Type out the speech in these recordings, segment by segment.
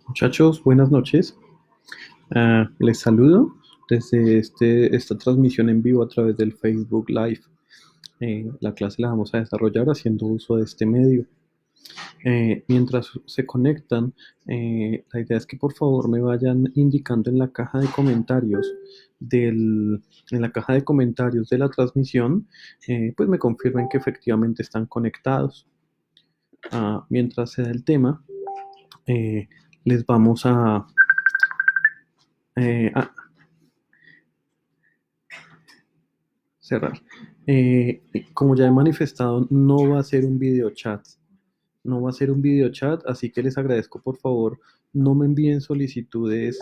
Muchachos, buenas noches. Les saludo desde esta transmisión en vivo a través del Facebook Live. La clase la vamos a desarrollar haciendo uso de este medio. Mientras se conectan, la idea es que por favor me vayan indicando en la caja de comentarios en la caja de comentarios de la transmisión, pues me confirmen que efectivamente están conectados. Mientras se da el tema, eh, les vamos a cerrar. Como ya he manifestado, no va a ser un video chat. No va a ser un video chat, así que les agradezco por favor no me envíen solicitudes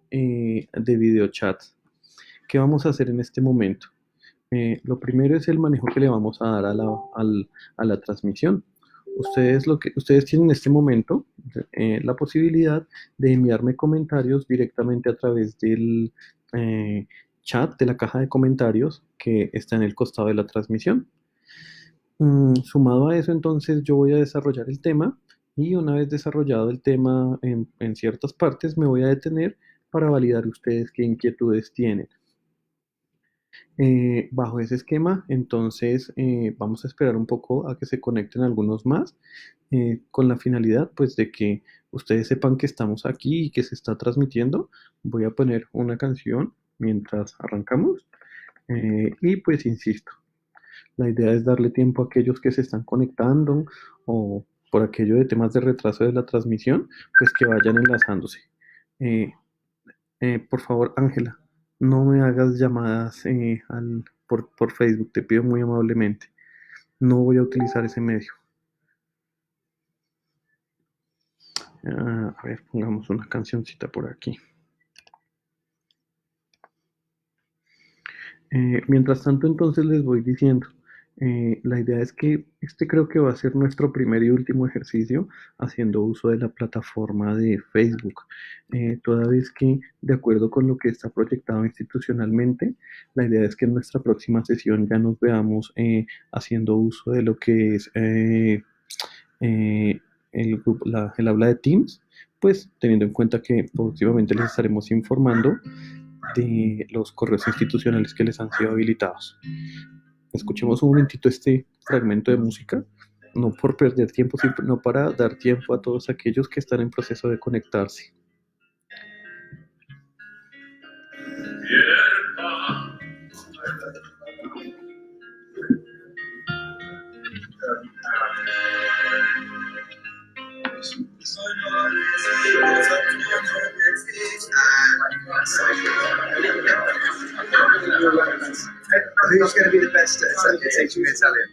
de video chat. ¿Qué vamos a hacer en este momento? Lo primero es el manejo que le vamos a dar a la transmisión. Ustedes tienen en este momento la posibilidad de enviarme comentarios directamente a través del eh, chat de la caja de comentarios que está en el costado de la transmisión. Sumado a eso, entonces yo voy a desarrollar el tema y una vez desarrollado el tema en ciertas partes, me voy a detener para validar ustedes qué inquietudes tienen. Bajo ese esquema, entonces vamos a esperar un poco a que se conecten algunos más, con la finalidad pues de que ustedes sepan que estamos aquí y que se está transmitiendo. Voy a poner una canción mientras arrancamos y pues insisto, la idea es darle tiempo a aquellos que se están conectando o por aquello de temas de retraso de la transmisión, pues que vayan enlazándose. Eh, por favor, Ángela, no me hagas llamadas por Facebook, te pido muy amablemente. No voy a utilizar ese medio. A ver, pongamos una cancioncita por aquí. Mientras tanto, entonces les voy diciendo, la idea es que este creo que va a ser nuestro primer y último ejercicio haciendo uso de la plataforma de Facebook, toda vez que, de acuerdo con lo que está proyectado institucionalmente, la idea es que en nuestra próxima sesión ya nos veamos haciendo uso de lo que es eh, el aula de Teams, pues teniendo en cuenta que próximamente les estaremos informando de los correos institucionales que les han sido habilitados. Escuchemos un momentito este fragmento de música, no por perder tiempo, sino para dar tiempo a todos aquellos que están en proceso de conectarse. Who's going to be the best at teaching me Italian?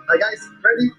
Hi guys, ready?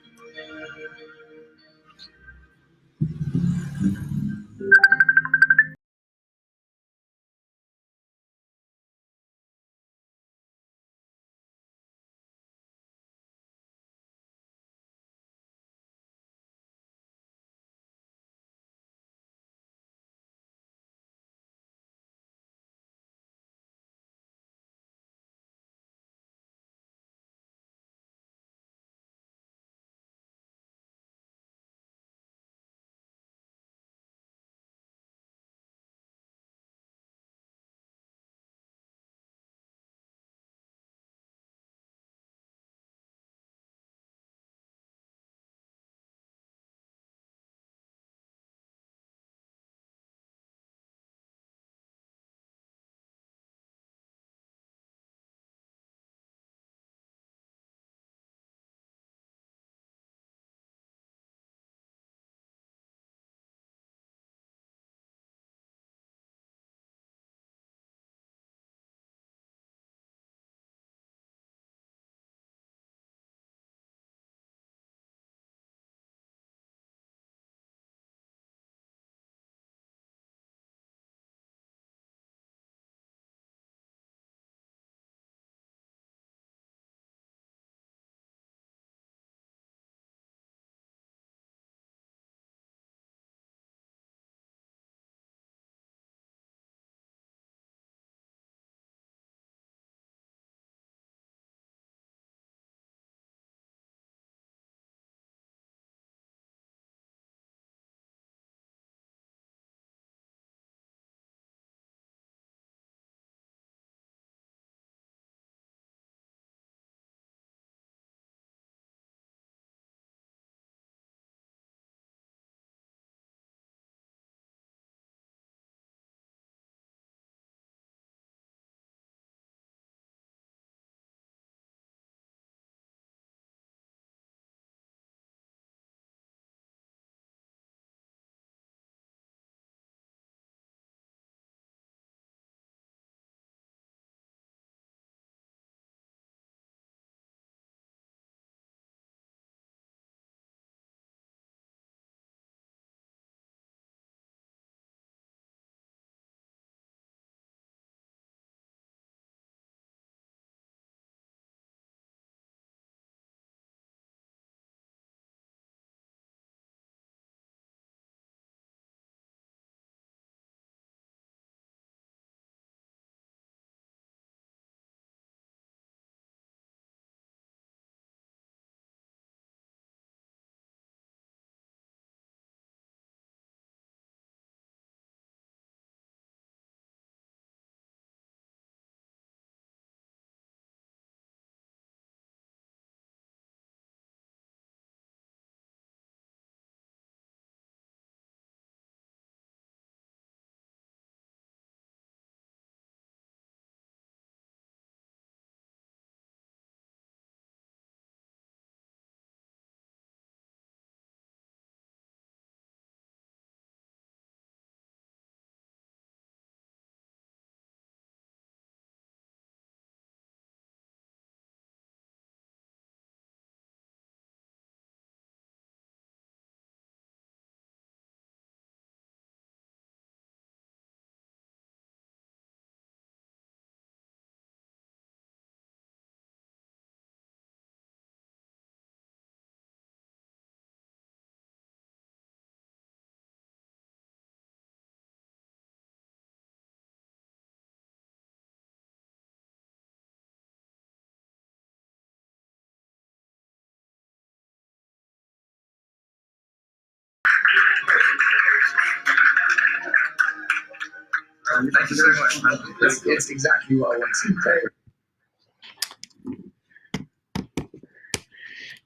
Thank you so much, man. It's exactly what I wanted.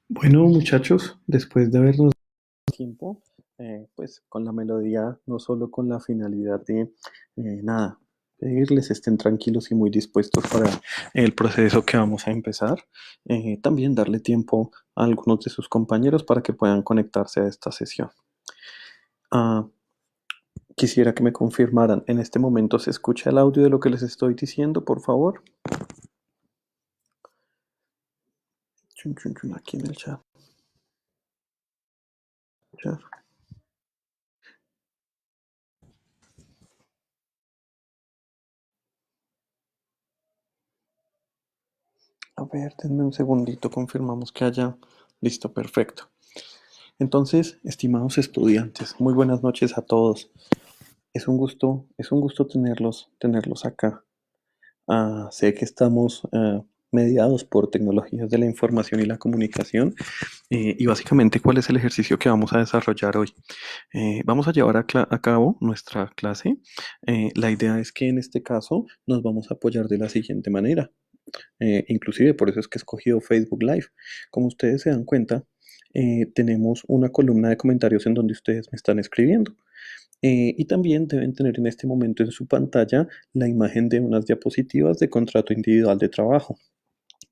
Bueno, muchachos, después de habernos dado tiempo, pues con la melodía, no solo con la finalidad de nada, pedirles estén tranquilos y muy dispuestos para el proceso que vamos a empezar, también darle tiempo a algunos de sus compañeros para que puedan conectarse a esta sesión. Ah, quisiera que me confirmaran, en este momento se escucha el audio de lo que les estoy diciendo, por favor. Chun, chun, chun, aquí en el chat. A ver, denme un segundito, confirmamos que haya. Listo, perfecto. Entonces, estimados estudiantes, muy buenas noches a todos. Es un gusto tenerlos acá. Sé que estamos mediados por tecnologías de la información y la comunicación, y básicamente, ¿cuál es el ejercicio que vamos a desarrollar hoy? Vamos a llevar a cabo nuestra clase. La idea es que en este caso nos vamos a apoyar de la siguiente manera. Inclusive por eso es que he escogido Facebook Live. Como ustedes se dan cuenta, tenemos una columna de comentarios en donde ustedes me están escribiendo. Y también deben tener en este momento en su pantalla la imagen de unas diapositivas de contrato individual de trabajo.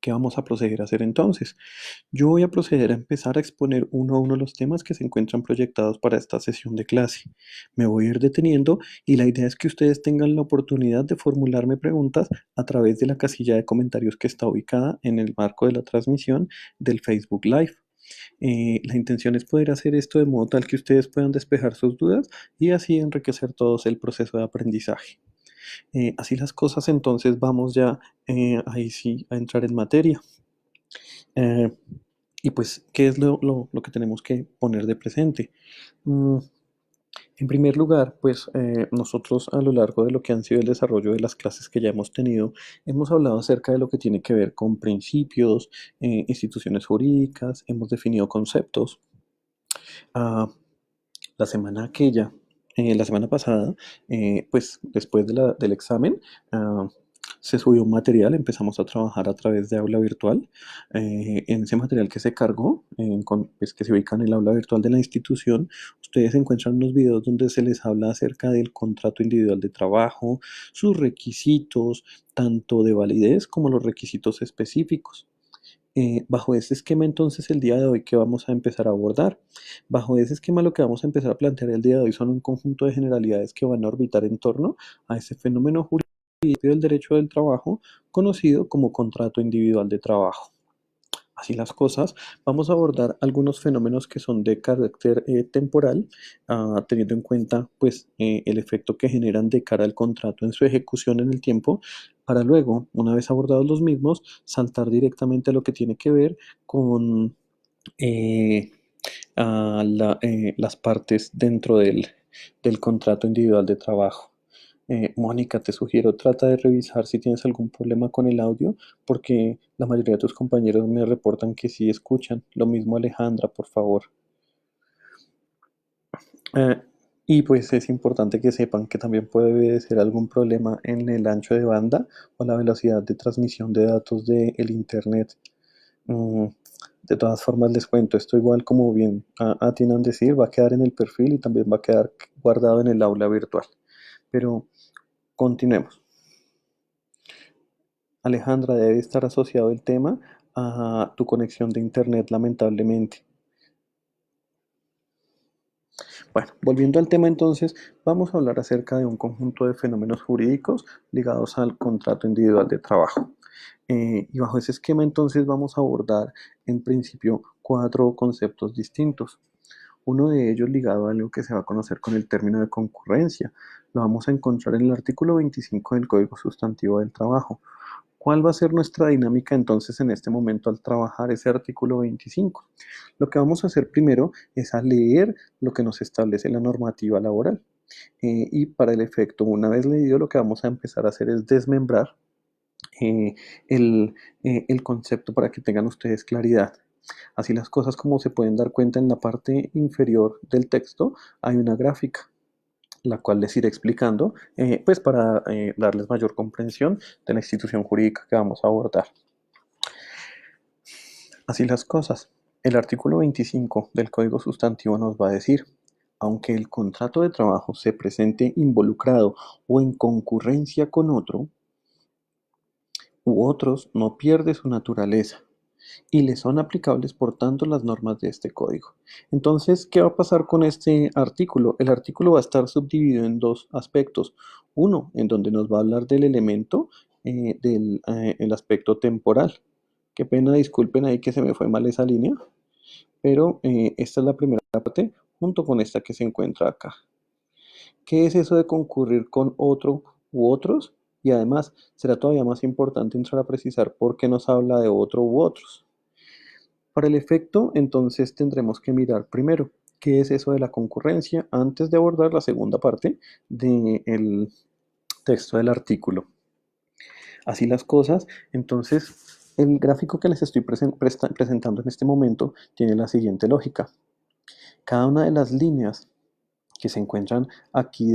¿Qué vamos a proceder a hacer entonces? Yo voy a proceder a empezar a exponer uno a uno los temas que se encuentran proyectados para esta sesión de clase. Me voy a ir deteniendo y la idea es que ustedes tengan la oportunidad de formularme preguntas a través de la casilla de comentarios que está ubicada en el marco de la transmisión del Facebook Live. La intención es poder hacer esto de modo tal que ustedes puedan despejar sus dudas y así enriquecer todos el proceso de aprendizaje. Así las cosas, entonces vamos ya ahí sí a entrar en materia. Eh, y pues, ¿qué es lo que tenemos que poner de presente? Mm, en primer lugar, pues nosotros a lo largo de lo que han sido el desarrollo de las clases que ya hemos tenido, hemos hablado acerca de lo que tiene que ver con principios, instituciones jurídicas, hemos definido conceptos. Ah, la semana aquella, la semana pasada, pues después del examen, ah, se subió un material, empezamos a trabajar a través de aula virtual. En ese material que se cargó, pues, que se ubica en el aula virtual de la institución, ustedes encuentran unos videos donde se les habla acerca del contrato individual de trabajo, sus requisitos, tanto de validez como los requisitos específicos. Bajo ese esquema, entonces, el día de hoy, ¿qué vamos a empezar a abordar? Bajo ese esquema, lo que vamos a empezar a plantear el día de hoy son un conjunto de generalidades que van a orbitar en torno a ese fenómeno jurídico del derecho del trabajo, conocido como contrato individual de trabajo. Así las cosas, vamos a abordar algunos fenómenos que son de carácter temporal, teniendo en cuenta pues el efecto que generan de cara al contrato en su ejecución en el tiempo, para luego, una vez abordados los mismos, saltar directamente a lo que tiene que ver con eh, las partes dentro del contrato individual de trabajo. Mónica, te sugiero, trata de revisar si tienes algún problema con el audio, porque la mayoría de tus compañeros me reportan que sí escuchan. Lo mismo Alejandra, por favor. Eh, y pues es importante que sepan que también puede ser algún problema en el ancho de banda o la velocidad de transmisión de datos del Internet. Mm, de todas formas, les cuento, esto igual como bien atinan decir, va a quedar en el perfil y también va a quedar guardado en el aula virtual. Pero continuemos. Alejandra, debe estar asociado el tema a tu conexión de internet, lamentablemente. Bueno, volviendo al tema entonces, vamos a hablar acerca de un conjunto de fenómenos jurídicos ligados al contrato individual de trabajo. Y bajo ese esquema entonces vamos a abordar en principio cuatro conceptos distintos. Uno de ellos ligado a algo que se va a conocer con el término de concurrencia. Lo vamos a encontrar en el artículo 25 del Código Sustantivo del Trabajo. ¿Cuál va a ser nuestra dinámica entonces en este momento al trabajar ese artículo 25? Lo que vamos a hacer primero es a leer lo que nos establece la normativa laboral. Y para el efecto, una vez leído, lo que vamos a empezar a hacer es desmembrar eh, el concepto para que tengan ustedes claridad. Así las cosas, como se pueden dar cuenta, en la parte inferior del texto hay una gráfica, la cual les iré explicando, pues para darles mayor comprensión de la institución jurídica que vamos a abordar. Así las cosas. El artículo 25 del Código Sustantivo nos va a decir: aunque el contrato de trabajo se presente involucrado o en concurrencia con otro u otros, no pierde su naturaleza y le son aplicables por tanto las normas de este código. Entonces, ¿qué va a pasar con este artículo? El artículo va a estar subdividido en dos aspectos. Uno, en donde nos va a hablar del elemento del el aspecto temporal. Qué pena, disculpen ahí que se me fue mal esa línea, pero esta es la primera parte junto con esta que se encuentra acá. ¿Qué es eso de concurrir con otro u otros? Y además, será todavía más importante entrar a precisar por qué nos habla de otro u otros. Para el efecto, entonces tendremos que mirar primero qué es eso de la concurrencia antes de abordar la segunda parte del texto del artículo. Así las cosas, entonces el gráfico que les estoy presentando en este momento tiene la siguiente lógica. Cada una de las líneas que se encuentran aquí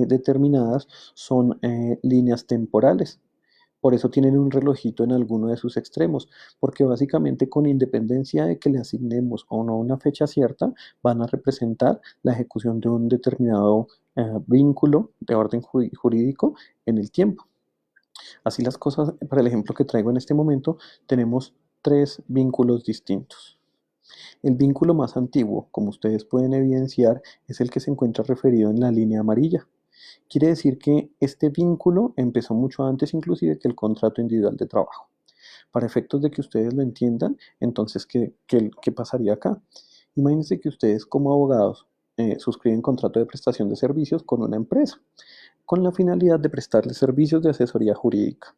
determinadas son líneas temporales. Por eso tienen un relojito en alguno de sus extremos, porque básicamente, con independencia de que le asignemos o no una fecha cierta, van a representar la ejecución de un determinado vínculo de orden jurídico en el tiempo. Así las cosas, para el ejemplo que traigo en este momento, tenemos tres vínculos distintos. El vínculo más antiguo, como ustedes pueden evidenciar, es el que se encuentra referido en la línea amarilla. Quiere decir que este vínculo empezó mucho antes inclusive que el contrato individual de trabajo. Para efectos de que ustedes lo entiendan, entonces, ¿qué pasaría acá? Imagínense que ustedes, como abogados, suscriben contrato de prestación de servicios con una empresa, con la finalidad de prestarles servicios de asesoría jurídica.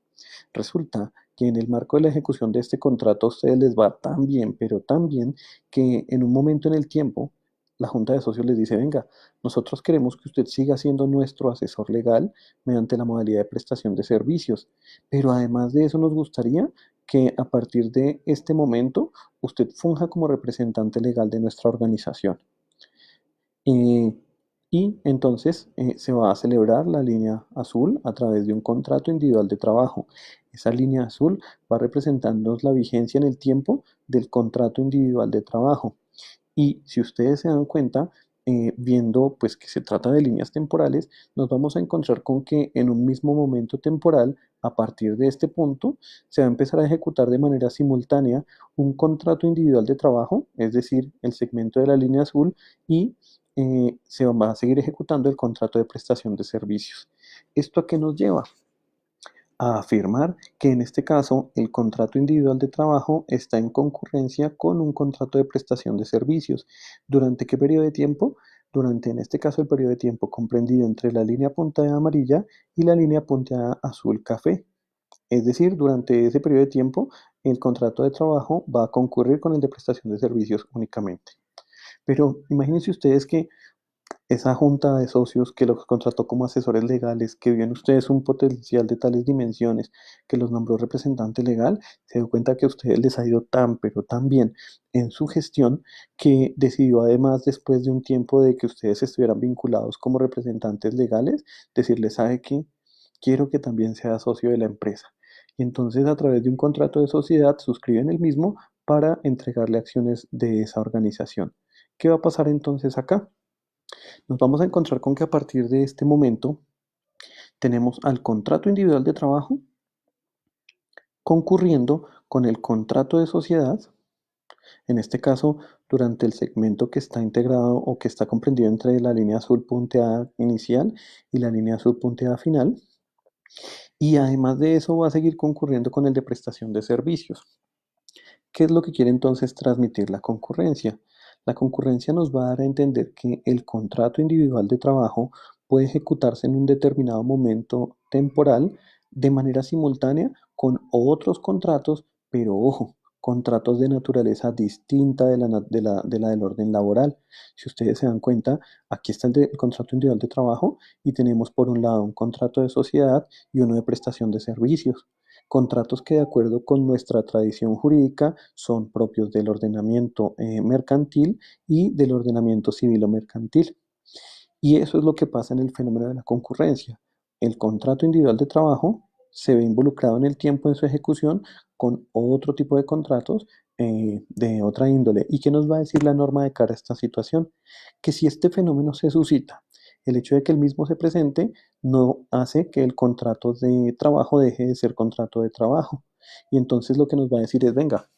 Resulta que en el marco de la ejecución de este contrato a ustedes les va tan bien, pero tan bien, que en un momento en el tiempo la Junta de Socios les dice: venga, nosotros queremos que usted siga siendo nuestro asesor legal mediante la modalidad de prestación de servicios, pero además de eso nos gustaría que a partir de este momento usted funja como representante legal de nuestra organización. Eh, y entonces se va a celebrar la línea azul a través de un contrato individual de trabajo. Esa línea azul va representándonos la vigencia en el tiempo del contrato individual de trabajo. Y si ustedes se dan cuenta, viendo pues que se trata de líneas temporales, nos vamos a encontrar con que en un mismo momento temporal, a partir de este punto, se va a empezar a ejecutar de manera simultánea un contrato individual de trabajo, es decir, el segmento de la línea azul, y se va a seguir ejecutando el contrato de prestación de servicios. ¿Esto a qué nos lleva? A afirmar que en este caso el contrato individual de trabajo está en concurrencia con un contrato de prestación de servicios. ¿Durante qué periodo de tiempo? Durante, en este caso, el periodo de tiempo comprendido entre la línea punteada amarilla y la línea punteada azul café. Es decir, durante ese periodo de tiempo, el contrato de trabajo va a concurrir con el de prestación de servicios únicamente. Pero imagínense ustedes que esa junta de socios que los contrató como asesores legales, que vio en ustedes un potencial de tales dimensiones, que los nombró representante legal, se dio cuenta que a ustedes les ha ido tan, pero tan bien en su gestión, que decidió, además, después de un tiempo de que ustedes estuvieran vinculados como representantes legales, decirles: ¿sabe qué? Quiero que también sea socio de la empresa. Y entonces, a través de un contrato de sociedad, suscriben el mismo para entregarle acciones de esa organización. ¿Qué va a pasar entonces acá? Nos vamos a encontrar con que a partir de este momento tenemos al contrato individual de trabajo concurriendo con el contrato de sociedad, en este caso durante el segmento que está integrado o que está comprendido entre la línea azul punteada inicial y la línea azul punteada final, y además de eso va a seguir concurriendo con el de prestación de servicios. ¿Qué es lo que quiere entonces transmitir la concurrencia? La concurrencia nos va a dar a entender que el contrato individual de trabajo puede ejecutarse en un determinado momento temporal de manera simultánea con otros contratos, pero ojo, contratos de naturaleza distinta de la del orden laboral. Si ustedes se dan cuenta, aquí está el contrato individual de trabajo y tenemos por un lado un contrato de sociedad y uno de prestación de servicios. contratos que de acuerdo con nuestra tradición jurídica son propios del ordenamiento mercantil y del ordenamiento civil o mercantil. Y eso es lo que pasa en el fenómeno de la concurrencia. El contrato individual de trabajo se ve involucrado en el tiempo en su ejecución con otro tipo de contratos de otra índole. ¿Y qué nos va a decir la norma de cara a esta situación? Que si este fenómeno se suscita, el hecho de que el mismo se presente no hace que el contrato de trabajo deje de ser contrato de trabajo. Y entonces lo que nos va a decir es, venga,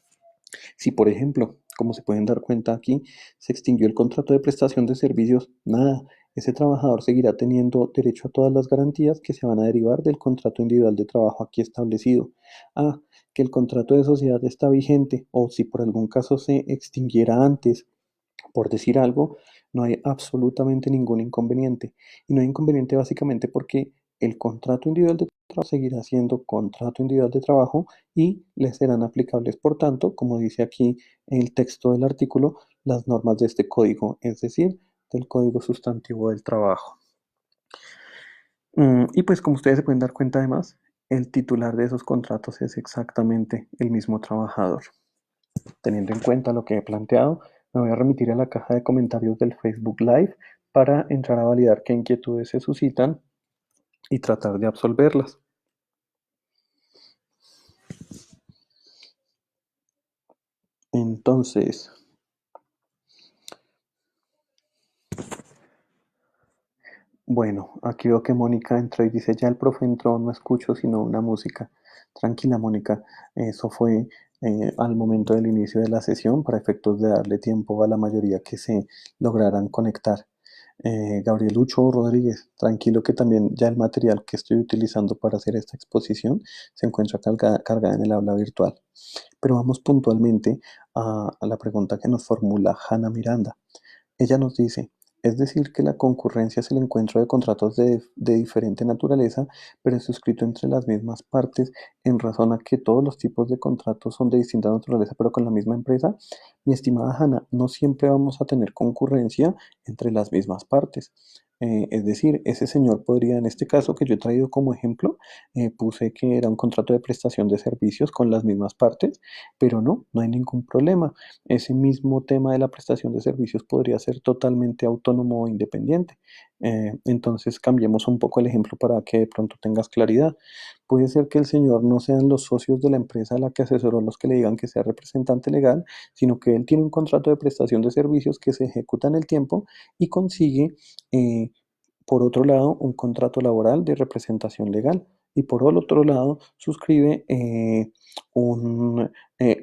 si, por ejemplo, como se pueden dar cuenta aquí, se extinguió el contrato de prestación de servicios, nada, ese trabajador seguirá teniendo derecho a todas las garantías que se van a derivar del contrato individual de trabajo aquí establecido. Ah, que el contrato de sociedad está vigente o si por algún caso se extinguiera antes, por decir algo, no hay absolutamente ningún inconveniente. Y no hay inconveniente básicamente porque el contrato individual de trabajo seguirá siendo contrato individual de trabajo y le serán aplicables, por tanto, como dice aquí en el texto del artículo, las normas de este código, es decir, del Código Sustantivo del Trabajo. Y pues como ustedes se pueden dar cuenta además, el titular de esos contratos es exactamente el mismo trabajador. Teniendo en cuenta lo que he planteado, me voy a remitir a la caja de comentarios del Facebook Live para entrar a validar qué inquietudes se suscitan y tratar de absolverlas. Entonces, bueno, aquí veo que Mónica entró y dice, ya el profe entró, no escucho sino una música. Tranquila, Mónica, eso fue al momento del inicio de la sesión para efectos de darle tiempo a la mayoría que se lograran conectar. Gabrielucho Rodríguez, tranquilo que también ya el material que estoy utilizando para hacer esta exposición se encuentra cargada en el aula virtual. Pero vamos puntualmente a la pregunta que nos formula Hanna Miranda. Ella nos dice, es decir, que la concurrencia es el encuentro de contratos de diferente naturaleza, pero es suscrito entre las mismas partes en razón a que todos los tipos de contratos son de distinta naturaleza, pero con la misma empresa. Mi estimada Hanna, no siempre vamos a tener concurrencia entre las mismas partes. Es decir, ese señor podría, en este caso que yo he traído como ejemplo, puse que era un contrato de prestación de servicios con las mismas partes, pero no hay ningún problema. Ese mismo tema de la prestación de servicios podría ser totalmente autónomo o independiente. Entonces cambiemos un poco el ejemplo para que de pronto tengas claridad. Puede ser que el señor no sean los socios de la empresa a la que asesoró los que le digan que sea representante legal, sino que él tiene un contrato de prestación de servicios que se ejecuta en el tiempo y consigue, por otro lado, un contrato laboral de representación legal. Y por el otro lado, suscribe un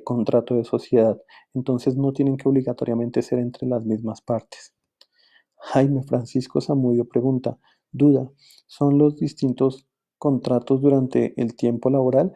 contrato de sociedad. Entonces no tienen que obligatoriamente ser entre las mismas partes. Jaime Francisco Zamudio pregunta, duda, ¿son los distintos contratos durante el tiempo laboral?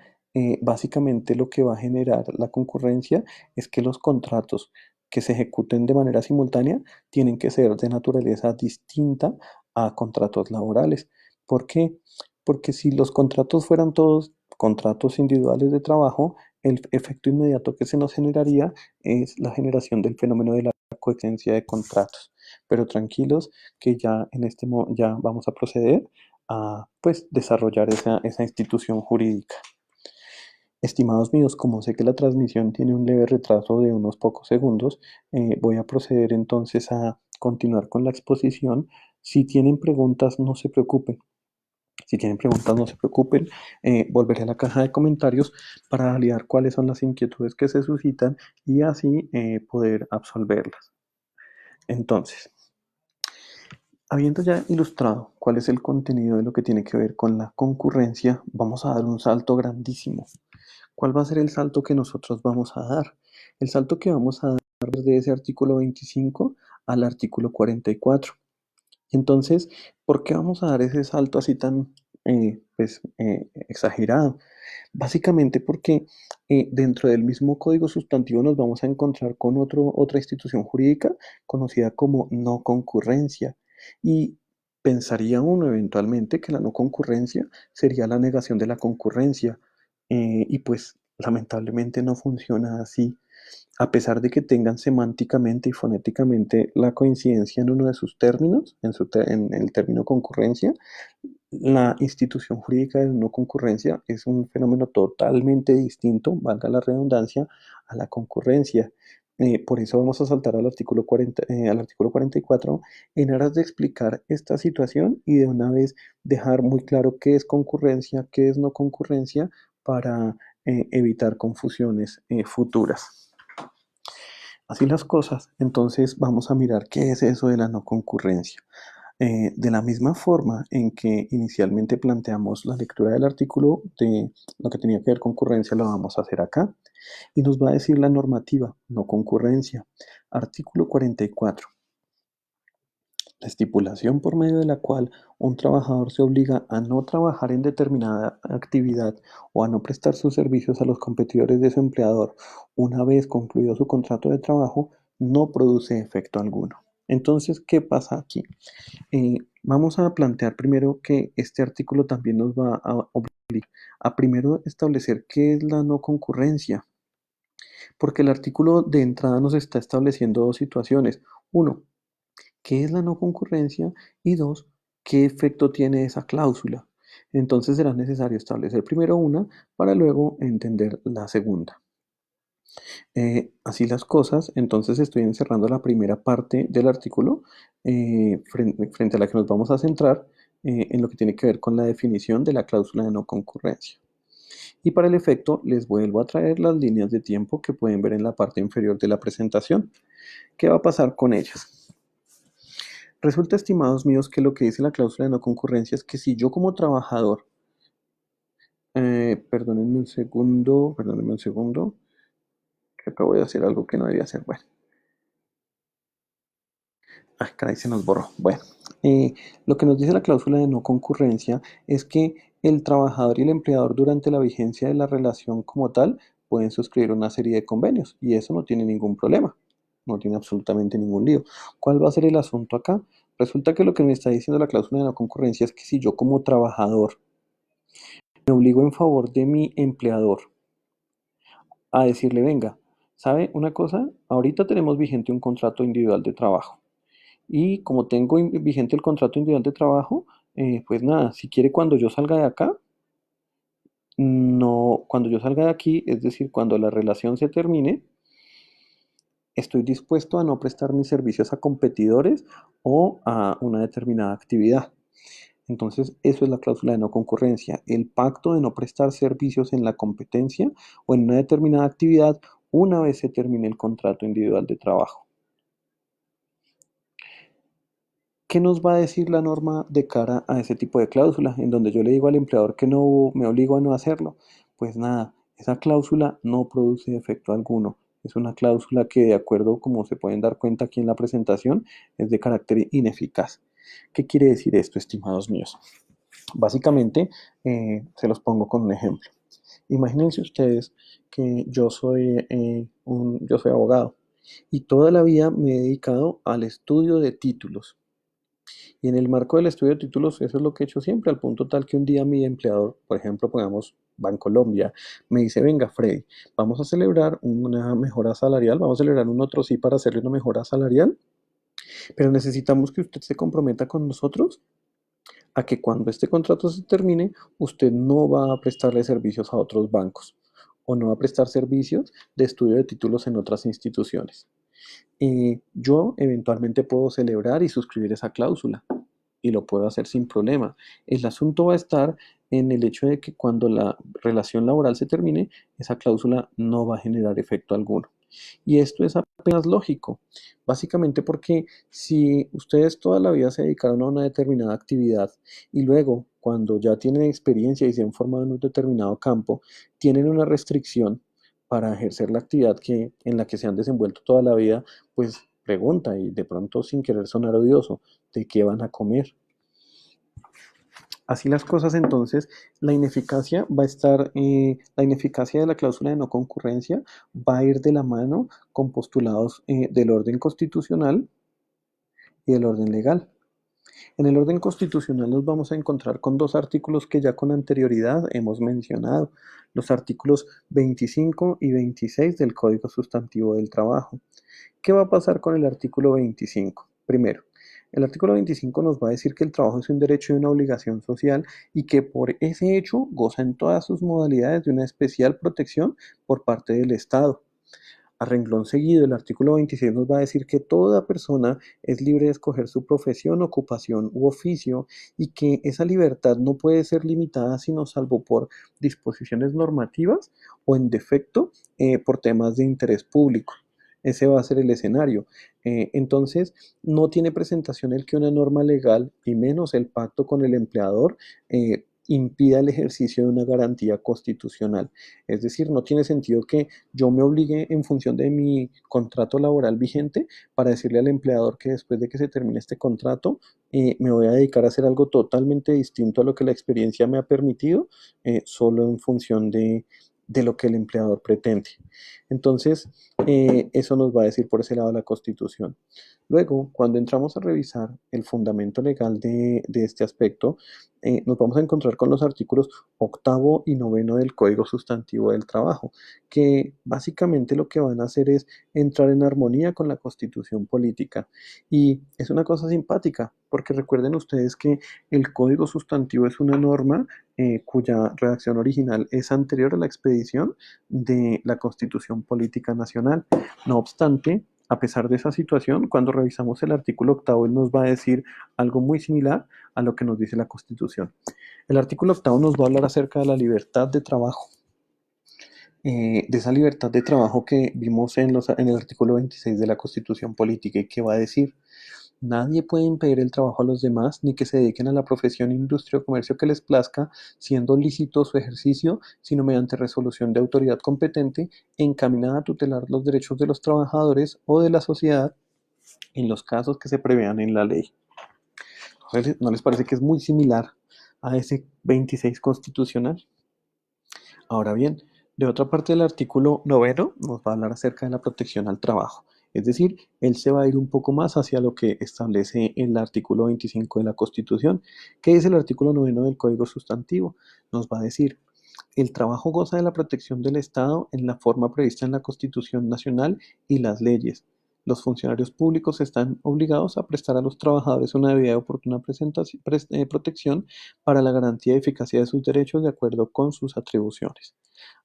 Básicamente lo que va a generar la concurrencia es que los contratos que se ejecuten de manera simultánea tienen que ser de naturaleza distinta a contratos laborales. ¿Por qué? Porque si los contratos fueran todos contratos individuales de trabajo, el efecto inmediato que se nos generaría es la generación del fenómeno de la coexistencia de contratos. Pero tranquilos que ya en este ya vamos a proceder a pues desarrollar esa institución jurídica. Estimados míos, como sé que la transmisión tiene un leve retraso de unos pocos segundos, voy a proceder entonces a continuar con la exposición. Si tienen preguntas, no se preocupen. Si tienen preguntas, no se preocupen. Volveré a la caja de comentarios para validar cuáles son las inquietudes que se suscitan y así poder absolverlas. Entonces, habiendo ya ilustrado cuál es el contenido de lo que tiene que ver con la concurrencia, vamos a dar un salto grandísimo. ¿Cuál va a ser el salto que nosotros vamos a dar? El salto que vamos a dar desde ese artículo 25 al artículo 44. Entonces, ¿por qué vamos a dar ese salto así tan exagerado? Básicamente porque dentro del mismo código sustantivo nos vamos a encontrar con otra institución jurídica conocida como no concurrencia. Y pensaría uno eventualmente que la no concurrencia sería la negación de la concurrencia. Y pues lamentablemente no funciona así. A pesar de que tengan semánticamente y fonéticamente la coincidencia en uno de sus términos, en el término concurrencia, La institución jurídica de no concurrencia es un fenómeno totalmente distinto, valga la redundancia, a la concurrencia. Por eso vamos a saltar al artículo 40, al artículo 44 en aras de explicar esta situación y de una vez dejar muy claro qué es concurrencia, qué es no concurrencia para evitar confusiones futuras. Así las cosas, entonces vamos a mirar qué es eso de la no concurrencia. De la misma forma en que inicialmente planteamos la lectura del artículo de lo que tenía que ver con concurrencia, lo vamos a hacer acá. Y nos va a decir la normativa, no concurrencia. Artículo 44. La estipulación por medio de la cual un trabajador se obliga a no trabajar en determinada actividad o a no prestar sus servicios a los competidores de su empleador una vez concluido su contrato de trabajo no produce efecto alguno. Entonces, ¿qué pasa aquí? Vamos a plantear primero que este artículo también nos va a obligar a primero establecer qué es la no concurrencia, porque el artículo de entrada nos está estableciendo dos situaciones. Uno, ¿qué es la no concurrencia? Y dos, ¿qué efecto tiene esa cláusula? Entonces será necesario establecer primero una para luego entender la segunda. Así las cosas, entonces estoy encerrando la primera parte del artículo frente a la que nos vamos a centrar en lo que tiene que ver con la definición de la cláusula de no concurrencia. Y para el efecto les vuelvo a traer las líneas de tiempo que pueden ver en la parte inferior de la presentación. ¿Qué va a pasar con ellas? Resulta, estimados míos, que lo que dice la cláusula de no concurrencia es que si yo como trabajador, perdónenme un segundo, que acabo de hacer algo que no debía hacer. Bueno, caray, se nos borró. Bueno, lo que nos dice la cláusula de no concurrencia es que el trabajador y el empleador durante la vigencia de la relación como tal pueden suscribir una serie de convenios y eso no tiene ningún problema, no tiene absolutamente ningún lío. ¿Cuál va a ser el asunto acá? Resulta que lo que me está diciendo la cláusula de no concurrencia es que si yo como trabajador me obligo en favor de mi empleador a decirle, venga, ¿sabe una cosa? Ahorita tenemos vigente un contrato individual de trabajo. Y como tengo vigente el contrato individual de trabajo, pues nada, si quiere cuando yo salga de acá, no, cuando yo salga de aquí, es decir, cuando la relación se termine, estoy dispuesto a no prestar mis servicios a competidores o a una determinada actividad. Entonces, eso es la cláusula de no concurrencia, el pacto de no prestar servicios en la competencia o en una determinada actividad una vez se termine el contrato individual de trabajo. ¿Qué nos va a decir la norma de cara a ese tipo de cláusula, en donde yo le digo al empleador que no me obligo a no hacerlo? Pues nada, esa cláusula no produce efecto alguno. Es una cláusula que, de acuerdo como se pueden dar cuenta aquí en la presentación, es de carácter ineficaz. ¿Qué quiere decir esto, estimados míos? Básicamente, se los pongo con un ejemplo. Imagínense ustedes que yo soy abogado y toda la vida me he dedicado al estudio de títulos. Y en el marco del estudio de títulos, eso es lo que he hecho siempre, al punto tal que un día mi empleador, por ejemplo, pongamos Bancolombia, me dice, venga, Freddy, vamos a celebrar una mejora salarial, vamos a celebrar un otro sí para hacerle una mejora salarial, pero necesitamos que usted se comprometa con nosotros a que cuando este contrato se termine, usted no va a prestarle servicios a otros bancos o no va a prestar servicios de estudio de títulos en otras instituciones. Yo eventualmente puedo celebrar y suscribir esa cláusula y lo puedo hacer sin problema. El asunto va a estar en el hecho de que cuando la relación laboral se termine, esa cláusula no va a generar efecto alguno. Y esto es apenas lógico, básicamente porque si ustedes toda la vida se dedicaron a una determinada actividad y luego, cuando ya tienen experiencia y se han formado en un determinado campo, tienen una restricción para ejercer la actividad en la que se han desenvuelto toda la vida, pues pregunta y de pronto sin querer sonar odioso, ¿de qué van a comer? Así las cosas, entonces, la ineficacia de la cláusula de no concurrencia va a ir de la mano con postulados del orden constitucional y del orden legal. En el orden constitucional nos vamos a encontrar con dos artículos que ya con anterioridad hemos mencionado, los artículos 25 y 26 del Código Sustantivo del Trabajo. ¿Qué va a pasar con el artículo 25? Primero, El artículo 25 nos va a decir que el trabajo es un derecho y una obligación social y que por ese hecho goza en todas sus modalidades de una especial protección por parte del Estado. A renglón seguido, el artículo 26 nos va a decir que toda persona es libre de escoger su profesión, ocupación u oficio y que esa libertad no puede ser limitada sino salvo por disposiciones normativas o en defecto por temas de interés público. Ese va a ser el escenario. Entonces, no tiene presentación el que una norma legal y menos el pacto con el empleador impida el ejercicio de una garantía constitucional. Es decir, no tiene sentido que yo me obligue en función de mi contrato laboral vigente para decirle al empleador que después de que se termine este contrato, me voy a dedicar a hacer algo totalmente distinto a lo que la experiencia me ha permitido, solo en función de lo que el empleador pretende. Entonces, eso nos va a decir por ese lado la Constitución. Luego, cuando entramos a revisar el fundamento legal de este aspecto, nos vamos a encontrar con los artículos octavo y noveno del Código Sustantivo del Trabajo, que básicamente lo que van a hacer es entrar en armonía con la Constitución política. Y es una cosa simpática, porque recuerden ustedes que el Código Sustantivo es una norma cuya redacción original es anterior a la expedición de la Constitución Política Nacional. No obstante, a pesar de esa situación, cuando revisamos el artículo octavo, él nos va a decir algo muy similar a lo que nos dice la Constitución. El artículo octavo nos va a hablar acerca de la libertad de trabajo, de esa libertad de trabajo que vimos en el artículo 26 de la Constitución Política y que va a decir: nadie puede impedir el trabajo a los demás, ni que se dediquen a la profesión, industria o comercio que les plazca, siendo lícito su ejercicio, sino mediante resolución de autoridad competente, encaminada a tutelar los derechos de los trabajadores o de la sociedad en los casos que se prevean en la ley. ¿No les parece que es muy similar a ese 26 constitucional? Ahora bien, de otra parte del artículo noveno nos va a hablar acerca de la protección al trabajo. Es decir, él se va a ir un poco más hacia lo que establece el artículo 25 de la Constitución. ¿Qué es el artículo noveno del Código Sustantivo? Nos va a decir: el trabajo goza de la protección del Estado en la forma prevista en la Constitución Nacional y las leyes. Los funcionarios públicos están obligados a prestar a los trabajadores una debida y oportuna protección para la garantía y eficacia de sus derechos de acuerdo con sus atribuciones.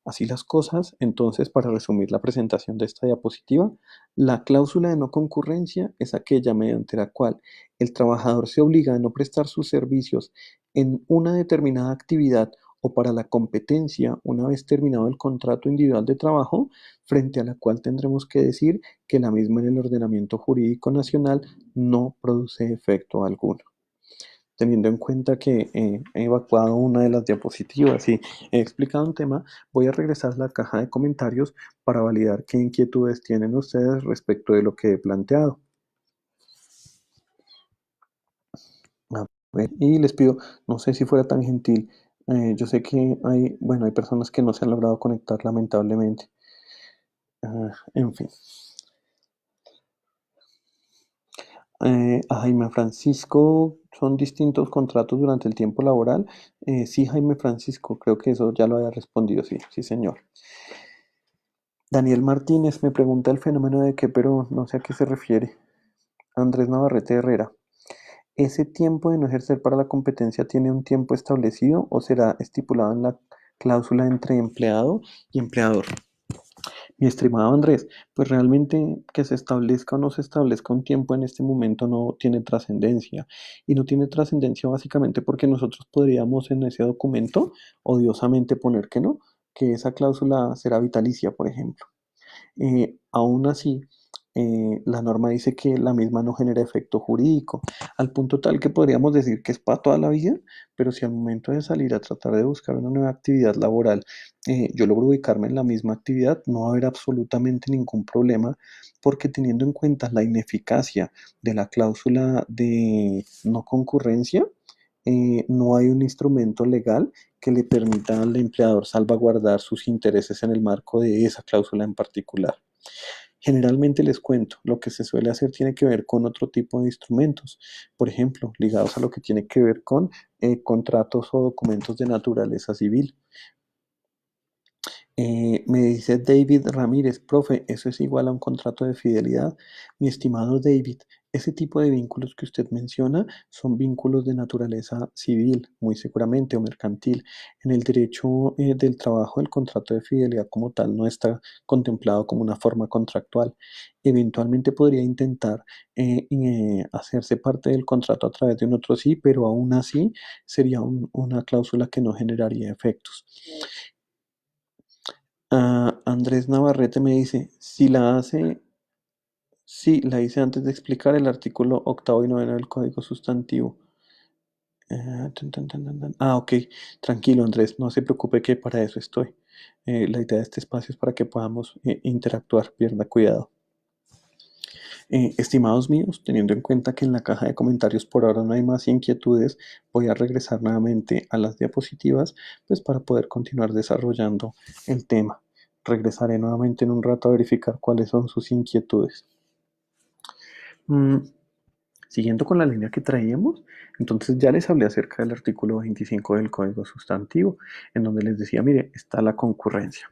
Así las cosas, entonces, para resumir la presentación de esta diapositiva, la cláusula de no concurrencia es aquella mediante la cual el trabajador se obliga a no prestar sus servicios en una determinada actividad o para la competencia una vez terminado el contrato individual de trabajo, frente a la cual tendremos que decir que la misma en el ordenamiento jurídico nacional no produce efecto alguno. Teniendo en cuenta que he evacuado una de las diapositivas y he explicado un tema, voy a regresar a la caja de comentarios para validar qué inquietudes tienen ustedes respecto de lo que he planteado. A ver, y les pido, no sé si fuera tan gentil, yo sé que hay personas que no se han logrado conectar lamentablemente. En fin. A Jaime Francisco, ¿son distintos contratos durante el tiempo laboral? Sí, Jaime Francisco, creo que eso ya lo había respondido, sí, sí, señor. Daniel Martínez me pregunta el fenómeno de qué, pero no sé a qué se refiere. Andrés Navarrete Herrera: ¿ese tiempo de no ejercer para la competencia tiene un tiempo establecido o será estipulado en la cláusula entre empleado y empleador? Mi estimado Andrés, pues realmente que se establezca o no se establezca un tiempo en este momento no tiene trascendencia. Y no tiene trascendencia básicamente porque nosotros podríamos en ese documento odiosamente poner que no, que esa cláusula será vitalicia, por ejemplo. Aún así, la norma dice que la misma no genera efecto jurídico, al punto tal que podríamos decir que es para toda la vida, pero si al momento de salir a tratar de buscar una nueva actividad laboral, yo logro ubicarme en la misma actividad, no va a haber absolutamente ningún problema, porque teniendo en cuenta la ineficacia de la cláusula de no concurrencia, no hay un instrumento legal que le permita al empleador salvaguardar sus intereses en el marco de esa cláusula en particular. Generalmente les cuento, lo que se suele hacer tiene que ver con otro tipo de instrumentos, por ejemplo, ligados a lo que tiene que ver con contratos o documentos de naturaleza civil. Me dice David Ramírez: profe, ¿eso es igual a un contrato de fidelidad? Mi estimado David, Ese tipo de vínculos que usted menciona son vínculos de naturaleza civil, muy seguramente, o mercantil. En el derecho del trabajo, el contrato de fidelidad como tal no está contemplado como una forma contractual. Eventualmente podría intentar hacerse parte del contrato a través de un otro sí, pero aún así sería una cláusula que no generaría efectos. Andrés Navarrete me dice, si la hace. Sí, la hice antes de explicar el artículo octavo y noveno del Código Sustantivo. Ok, tranquilo Andrés, no se preocupe que para eso estoy. La idea de este espacio es para que podamos interactuar, pierda cuidado. Estimados míos, teniendo en cuenta que en la caja de comentarios por ahora no hay más inquietudes, voy a regresar nuevamente a las diapositivas, pues para poder continuar desarrollando el tema. Regresaré nuevamente en un rato a verificar cuáles son sus inquietudes. Mm, Siguiendo con la línea que traíamos, entonces ya les hablé acerca del artículo 25 del Código Sustantivo, en donde les decía, mire, está la concurrencia.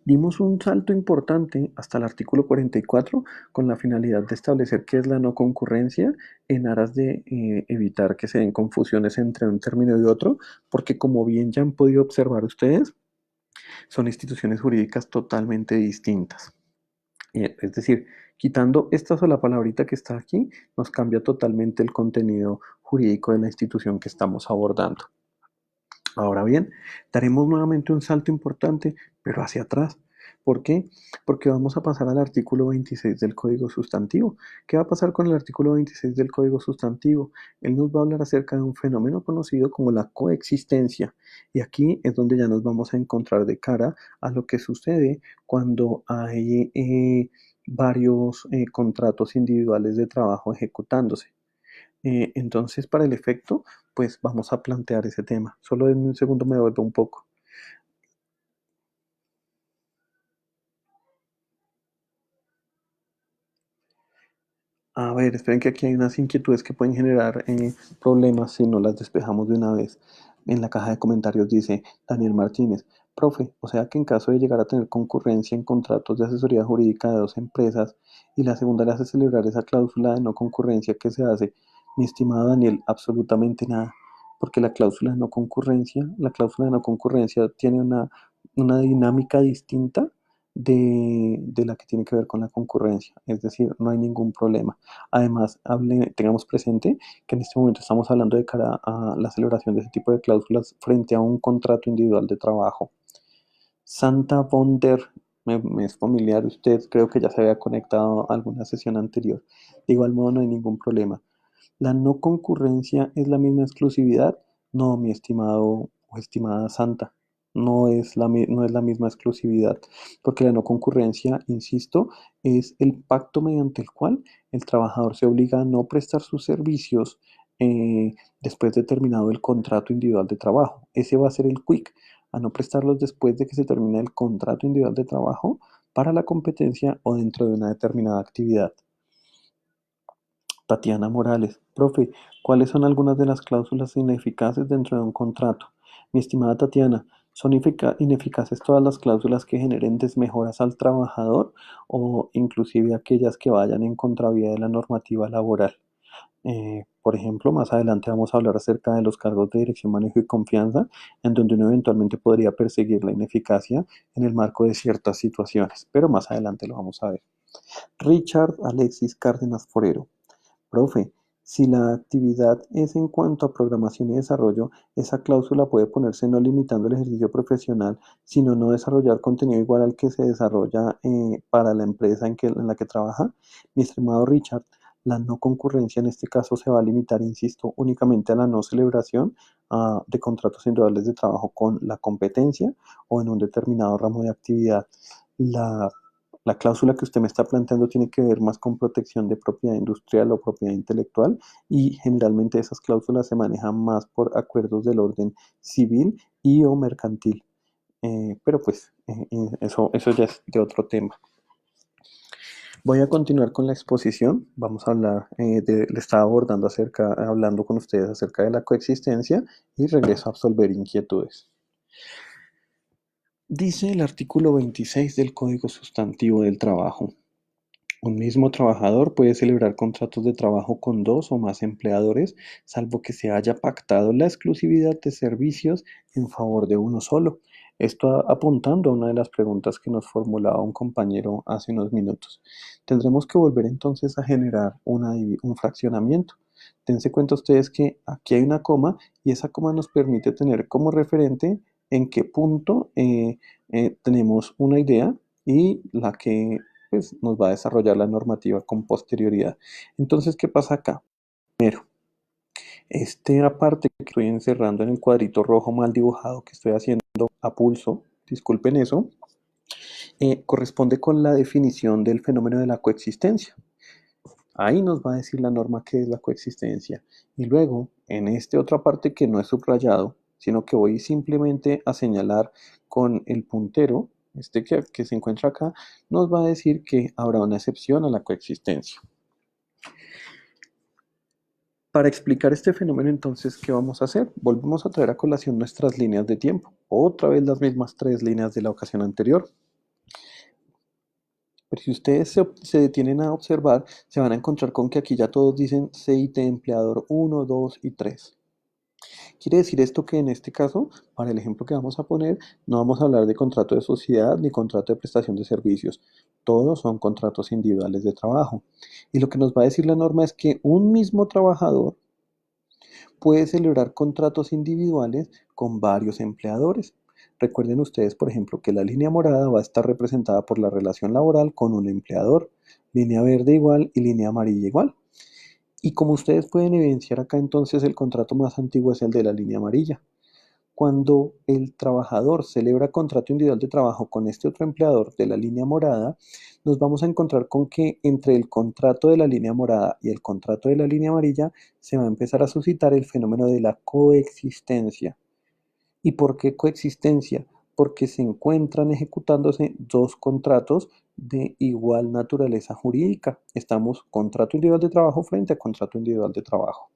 Dimos un salto importante hasta el artículo 44 con la finalidad de establecer qué es la no concurrencia en aras de evitar que se den confusiones entre un término y otro, porque como bien ya han podido observar ustedes, son instituciones jurídicas totalmente distintas. Es decir, quitando esta sola palabrita que está aquí, nos cambia totalmente el contenido jurídico de la institución que estamos abordando. Ahora bien, daremos nuevamente un salto importante, pero hacia atrás. ¿Por qué? Porque vamos a pasar al artículo 26 del Código Sustantivo. ¿Qué va a pasar con el artículo 26 del Código Sustantivo? Él nos va a hablar acerca de un fenómeno conocido como la coexistencia. Y aquí es donde ya nos vamos a encontrar de cara a lo que sucede cuando hay varios contratos individuales de trabajo ejecutándose. Entonces, para el efecto, pues vamos a plantear ese tema. Solo en un segundo me devuelvo un poco. A ver, esperen que aquí hay unas inquietudes que pueden generar problemas si no las despejamos de una vez. En la caja de comentarios dice Daniel Martínez, profe, o sea que en caso de llegar a tener concurrencia en contratos de asesoría jurídica de dos empresas y la segunda le hace celebrar esa cláusula de no concurrencia, ¿qué se hace? Mi estimado Daniel, absolutamente nada, porque la cláusula de no concurrencia tiene una dinámica distinta de la que tiene que ver con la concurrencia, es decir, no hay ningún problema. Además, tengamos presente que en este momento estamos hablando de cara a la celebración de ese tipo de cláusulas frente a un contrato individual de trabajo. Santa Bonder, me es familiar usted, creo que ya se había conectado a alguna sesión anterior. De igual modo, no hay ningún problema. ¿La no concurrencia es la misma exclusividad? No, mi estimado o estimada Santa, no es la misma exclusividad, porque la no concurrencia, insisto, es el pacto mediante el cual el trabajador se obliga a no prestar sus servicios después de terminado el contrato individual de trabajo. Ese va a ser el quick, a no prestarlos después de que se termine el contrato individual de trabajo para la competencia o dentro de una determinada actividad. Tatiana Morales, profe, ¿cuáles son algunas de las cláusulas ineficaces dentro de un contrato? Mi estimada Tatiana, ¿son ineficaces todas las cláusulas que generen desmejoras al trabajador o inclusive aquellas que vayan en contravía de la normativa laboral? Por ejemplo, más adelante vamos a hablar acerca de los cargos de dirección, manejo y confianza, en donde uno eventualmente podría perseguir la ineficacia en el marco de ciertas situaciones, pero más adelante lo vamos a ver. Richard Alexis Cárdenas Forero. Profe, si la actividad es en cuanto a programación y desarrollo, esa cláusula puede ponerse no limitando el ejercicio profesional, sino no desarrollar contenido igual al que se desarrolla para la empresa en la que trabaja. Mi estimado Richard, la no concurrencia en este caso se va a limitar, insisto, únicamente a la no celebración de contratos individuales de trabajo con la competencia o en un determinado ramo de actividad. La la cláusula que usted me está planteando tiene que ver más con protección de propiedad industrial o propiedad intelectual y generalmente esas cláusulas se manejan más por acuerdos del orden civil y o mercantil. Pero pues eso ya es de otro tema. Voy a continuar con la exposición. Vamos a hablar, le estaba hablando con ustedes acerca de la coexistencia y regreso a absolver inquietudes. Dice el artículo 26 del Código Sustantivo del Trabajo. Un mismo trabajador puede celebrar contratos de trabajo con dos o más empleadores, salvo que se haya pactado la exclusividad de servicios en favor de uno solo. Esto apuntando a una de las preguntas que nos formulaba un compañero hace unos minutos. Tendremos que volver entonces a generar un fraccionamiento. Dense cuenta ustedes que aquí hay una coma y esa coma nos permite tener como referente en qué punto tenemos una idea y la que pues, nos va a desarrollar la normativa con posterioridad. Entonces, ¿qué pasa acá? Primero, esta parte que estoy encerrando en el cuadrito rojo mal dibujado que estoy haciendo a pulso, disculpen eso, corresponde con la definición del fenómeno de la coexistencia. Ahí nos va a decir la norma qué es la coexistencia. Y luego, en esta otra parte que no es subrayado, sino que voy simplemente a señalar con el puntero, que se encuentra acá, nos va a decir que habrá una excepción a la coexistencia. Para explicar este fenómeno, entonces, ¿qué vamos a hacer? Volvemos a traer a colación nuestras líneas de tiempo. Otra vez las mismas tres líneas de la ocasión anterior. Pero si ustedes se detienen a observar, se van a encontrar con que aquí ya todos dicen CIT empleador 1, 2 y 3. Quiere decir esto que en este caso, para el ejemplo que vamos a poner, no vamos a hablar de contrato de sociedad ni contrato de prestación de servicios. Todos son contratos individuales de trabajo. Y lo que nos va a decir la norma es que un mismo trabajador puede celebrar contratos individuales con varios empleadores. Recuerden ustedes, por ejemplo, que la línea morada va a estar representada por la relación laboral con un empleador, línea verde igual y línea amarilla igual. Y como ustedes pueden evidenciar acá, entonces el contrato más antiguo es el de la línea amarilla. Cuando el trabajador celebra contrato individual de trabajo con este otro empleador de la línea morada, nos vamos a encontrar con que entre el contrato de la línea morada y el contrato de la línea amarilla se va a empezar a suscitar el fenómeno de la coexistencia. ¿Y por qué coexistencia? Porque se encuentran ejecutándose dos contratos de igual naturaleza jurídica. Estamos contrato individual de trabajo frente a contrato individual de trabajo.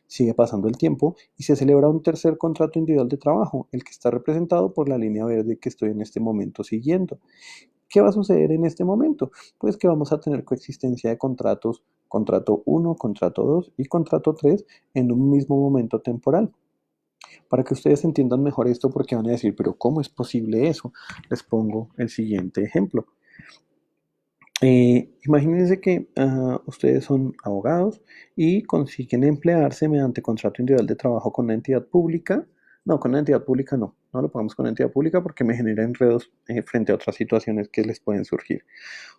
Sigue pasando el tiempo y se celebra un tercer contrato individual de trabajo, el que está representado por la línea verde que estoy en este momento siguiendo. ¿Qué va a suceder en este momento? Pues que vamos a tener coexistencia de contratos, contrato 1, contrato 2 y contrato 3 en un mismo momento temporal. Para que ustedes entiendan mejor esto, porque van a decir, pero ¿cómo es posible eso? Les pongo el siguiente ejemplo. Imagínense que ustedes son abogados y consiguen emplearse mediante contrato individual de trabajo con una entidad pública. No, con una entidad pública no. No lo pongamos con una entidad pública porque me genera enredos frente a otras situaciones que les pueden surgir.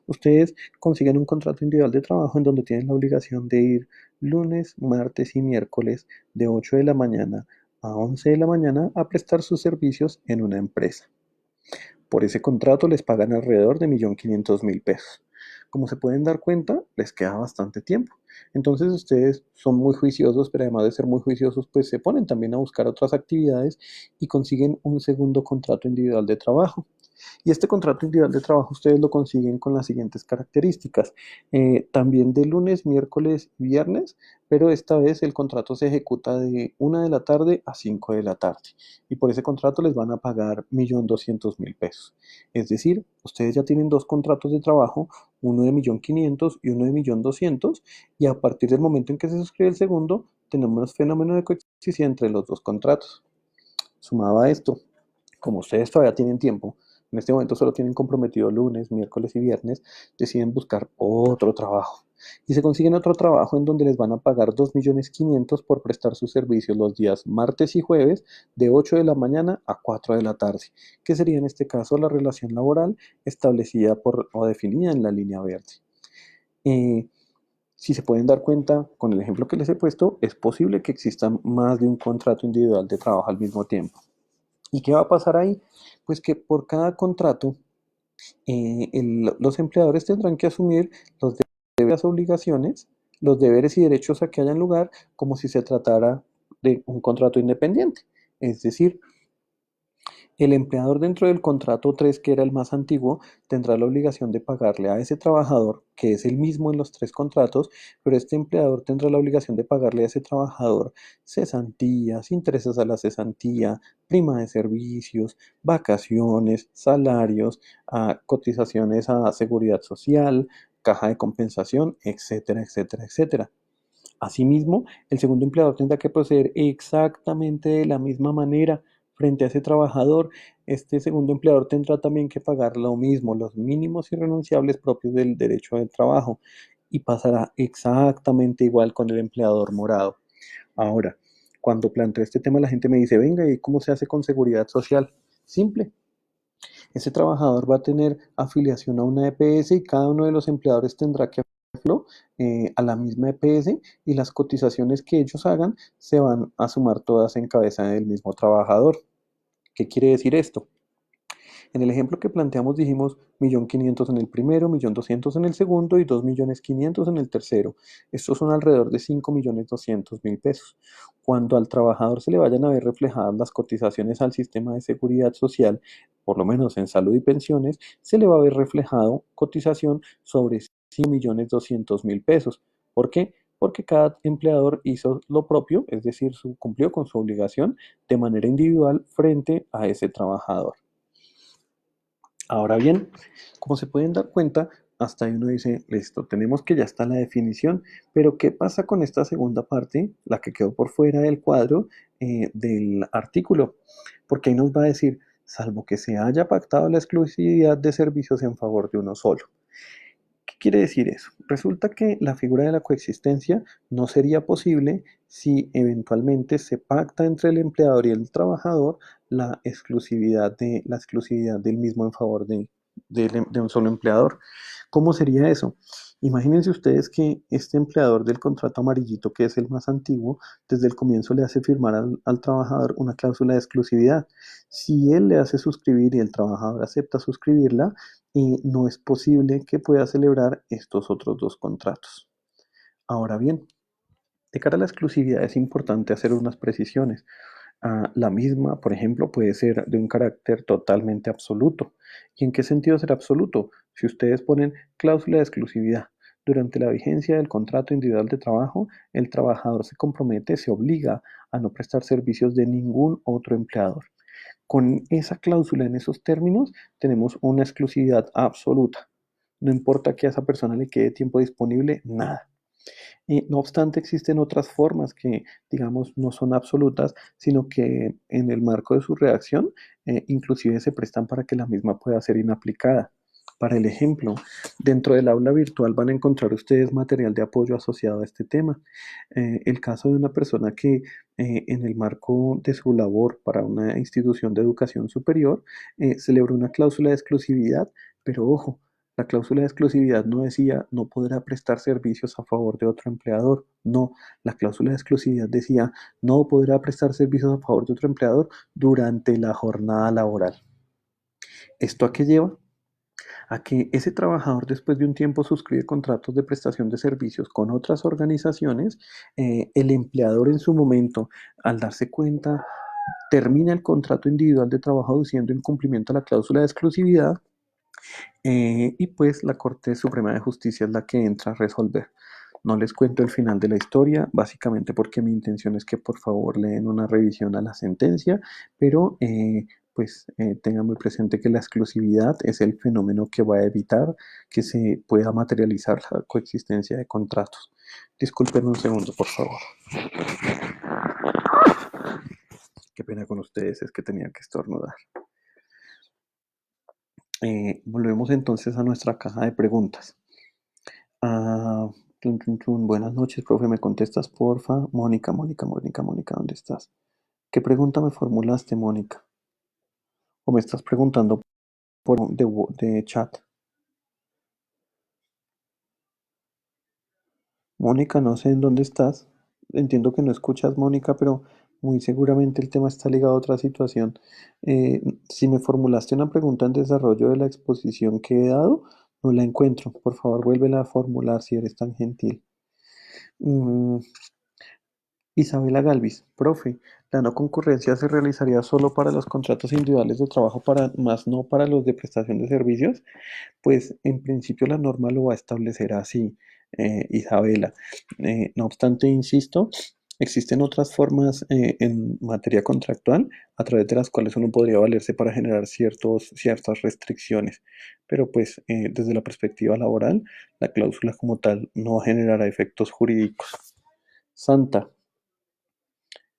Ustedes consiguen un contrato individual de trabajo en donde tienen la obligación de ir lunes, martes y miércoles de 8 de la mañana a 11 de la mañana a prestar sus servicios en una empresa. Por ese contrato les pagan alrededor de 1.500.000 pesos. Como se pueden dar cuenta, les queda bastante tiempo. Entonces ustedes son muy juiciosos, pero además de ser muy juiciosos, pues se ponen también a buscar otras actividades y consiguen un segundo contrato individual de trabajo. Y este contrato individual de trabajo ustedes lo consiguen con las siguientes características. También de lunes, miércoles y viernes, pero esta vez el contrato se ejecuta de 1 de la tarde a 5 de la tarde. Y por ese contrato les van a pagar 1.200.000 pesos. Es decir, ustedes ya tienen dos contratos de trabajo, uno de 1.500.000 y uno de 1.200.000, y a partir del momento en que se suscribe el segundo, tenemos un fenómeno de coexistencia entre los dos contratos. Sumado a esto, como ustedes todavía tienen tiempo, en este momento solo tienen comprometido lunes, miércoles y viernes, deciden buscar otro trabajo. Y se consiguen otro trabajo en donde les van a pagar 2.500.000 por prestar sus servicios los días martes y jueves de 8 de la mañana a 4 de la tarde, que sería en este caso la relación laboral establecida o definida en la línea verde. Si se pueden dar cuenta, con el ejemplo que les he puesto, es posible que exista más de un contrato individual de trabajo al mismo tiempo. ¿Y qué va a pasar ahí? Pues que por cada contrato, los empleadores tendrán que asumir los deberes, las obligaciones, los deberes y derechos a que hayan lugar como si se tratara de un contrato independiente. Es decir, el empleador dentro del contrato 3, que era el más antiguo, tendrá la obligación de pagarle a ese trabajador, que es el mismo en los tres contratos, pero este empleador tendrá la obligación de pagarle a ese trabajador cesantías, intereses a la cesantía, prima de servicios, vacaciones, salarios, cotizaciones a seguridad social, caja de compensación, etcétera, etcétera, etcétera. Asimismo, el segundo empleador tendrá que proceder exactamente de la misma manera frente a ese trabajador. Este segundo empleador tendrá también que pagar lo mismo, los mínimos irrenunciables propios del derecho del trabajo, y pasará exactamente igual con el empleador morado. Ahora, cuando planteo este tema, la gente me dice, venga, ¿y cómo se hace con seguridad social? Simple. Ese trabajador va a tener afiliación a una EPS y cada uno de los empleadores tendrá que afiliarlo a la misma EPS, y las cotizaciones que ellos hagan se van a sumar todas en cabeza del mismo trabajador. ¿Qué quiere decir esto? En el ejemplo que planteamos dijimos 1.500.000 en el primero, 1.200.000 en el segundo y 2.500.000 en el tercero. Estos son alrededor de 5.200.000 pesos. Cuando al trabajador se le vayan a ver reflejadas las cotizaciones al sistema de seguridad social, por lo menos en salud y pensiones, se le va a ver reflejado cotización sobre 5.200.000 pesos. ¿Por qué? Porque cada empleador hizo lo propio, es decir, cumplió con su obligación de manera individual frente a ese trabajador. Ahora bien, como se pueden dar cuenta, hasta ahí uno dice, listo, tenemos que ya está la definición, pero ¿qué pasa con esta segunda parte, la que quedó por fuera del cuadro del artículo? Porque ahí nos va a decir, salvo que se haya pactado la exclusividad de servicios en favor de uno solo. ¿Qué quiere decir eso? Resulta que la figura de la coexistencia no sería posible si eventualmente se pacta entre el empleador y el trabajador la exclusividad del mismo en favor de un solo empleador. ¿Cómo sería eso? Imagínense ustedes que este empleador del contrato amarillito, que es el más antiguo, desde el comienzo le hace firmar al trabajador una cláusula de exclusividad. Si él le hace suscribir y el trabajador acepta suscribirla, no es posible que pueda celebrar estos otros dos contratos. Ahora bien, de cara a la exclusividad es importante hacer unas precisiones. La misma, por ejemplo, puede ser de un carácter totalmente absoluto. ¿Y en qué sentido será absoluto? Si ustedes ponen cláusula de exclusividad, durante la vigencia del contrato individual de trabajo, el trabajador se compromete, se obliga a no prestar servicios de ningún otro empleador. Con esa cláusula en esos términos tenemos una exclusividad absoluta. No importa que a esa persona le quede tiempo disponible, nada. Y no obstante, existen otras formas que, digamos, no son absolutas, sino que en el marco de su redacción, inclusive se prestan para que la misma pueda ser inaplicada. Para el ejemplo, dentro del aula virtual van a encontrar ustedes material de apoyo asociado a este tema. El caso de una persona que en el marco de su labor para una institución de educación superior celebró una cláusula de exclusividad, pero ojo, la cláusula de exclusividad no decía no podrá prestar servicios a favor de otro empleador. No, la cláusula de exclusividad decía no podrá prestar servicios a favor de otro empleador durante la jornada laboral. ¿Esto a qué lleva? A que ese trabajador después de un tiempo suscribe contratos de prestación de servicios con otras organizaciones, el empleador en su momento, al darse cuenta, termina el contrato individual de trabajo aduciendo incumplimiento a la cláusula de exclusividad, y pues la Corte Suprema de Justicia es la que entra a resolver. No les cuento el final de la historia, básicamente porque mi intención es que por favor le den una revisión a la sentencia, pero tengan muy presente que la exclusividad es el fenómeno que va a evitar que se pueda materializar la coexistencia de contratos. Disculpen un segundo, por favor. Qué pena con ustedes, es que tenía que estornudar. Volvemos entonces a nuestra caja de preguntas. Ah, Buenas noches, profe. ¿Me contestas, porfa? Mónica, ¿dónde estás? ¿Qué pregunta me formulaste, Mónica? ¿O me estás preguntando por de chat? Mónica, no sé en dónde estás. Entiendo que no escuchas, Mónica, pero muy seguramente el tema está ligado a otra situación. Si me formulaste una pregunta en desarrollo de la exposición que he dado, no la encuentro. Por favor, vuélvela a formular si eres tan gentil. Mm, Isabela Galvis, profe, la no concurrencia se realizaría solo para los contratos individuales de trabajo, más no para los de prestación de servicios. Pues en principio la norma lo va a establecer así, Isabela. No obstante, insisto, Existen otras formas en materia contractual a través de las cuales uno podría valerse para generar ciertas restricciones, pero pues desde la perspectiva laboral, la cláusula como tal no generará efectos jurídicos. Santa,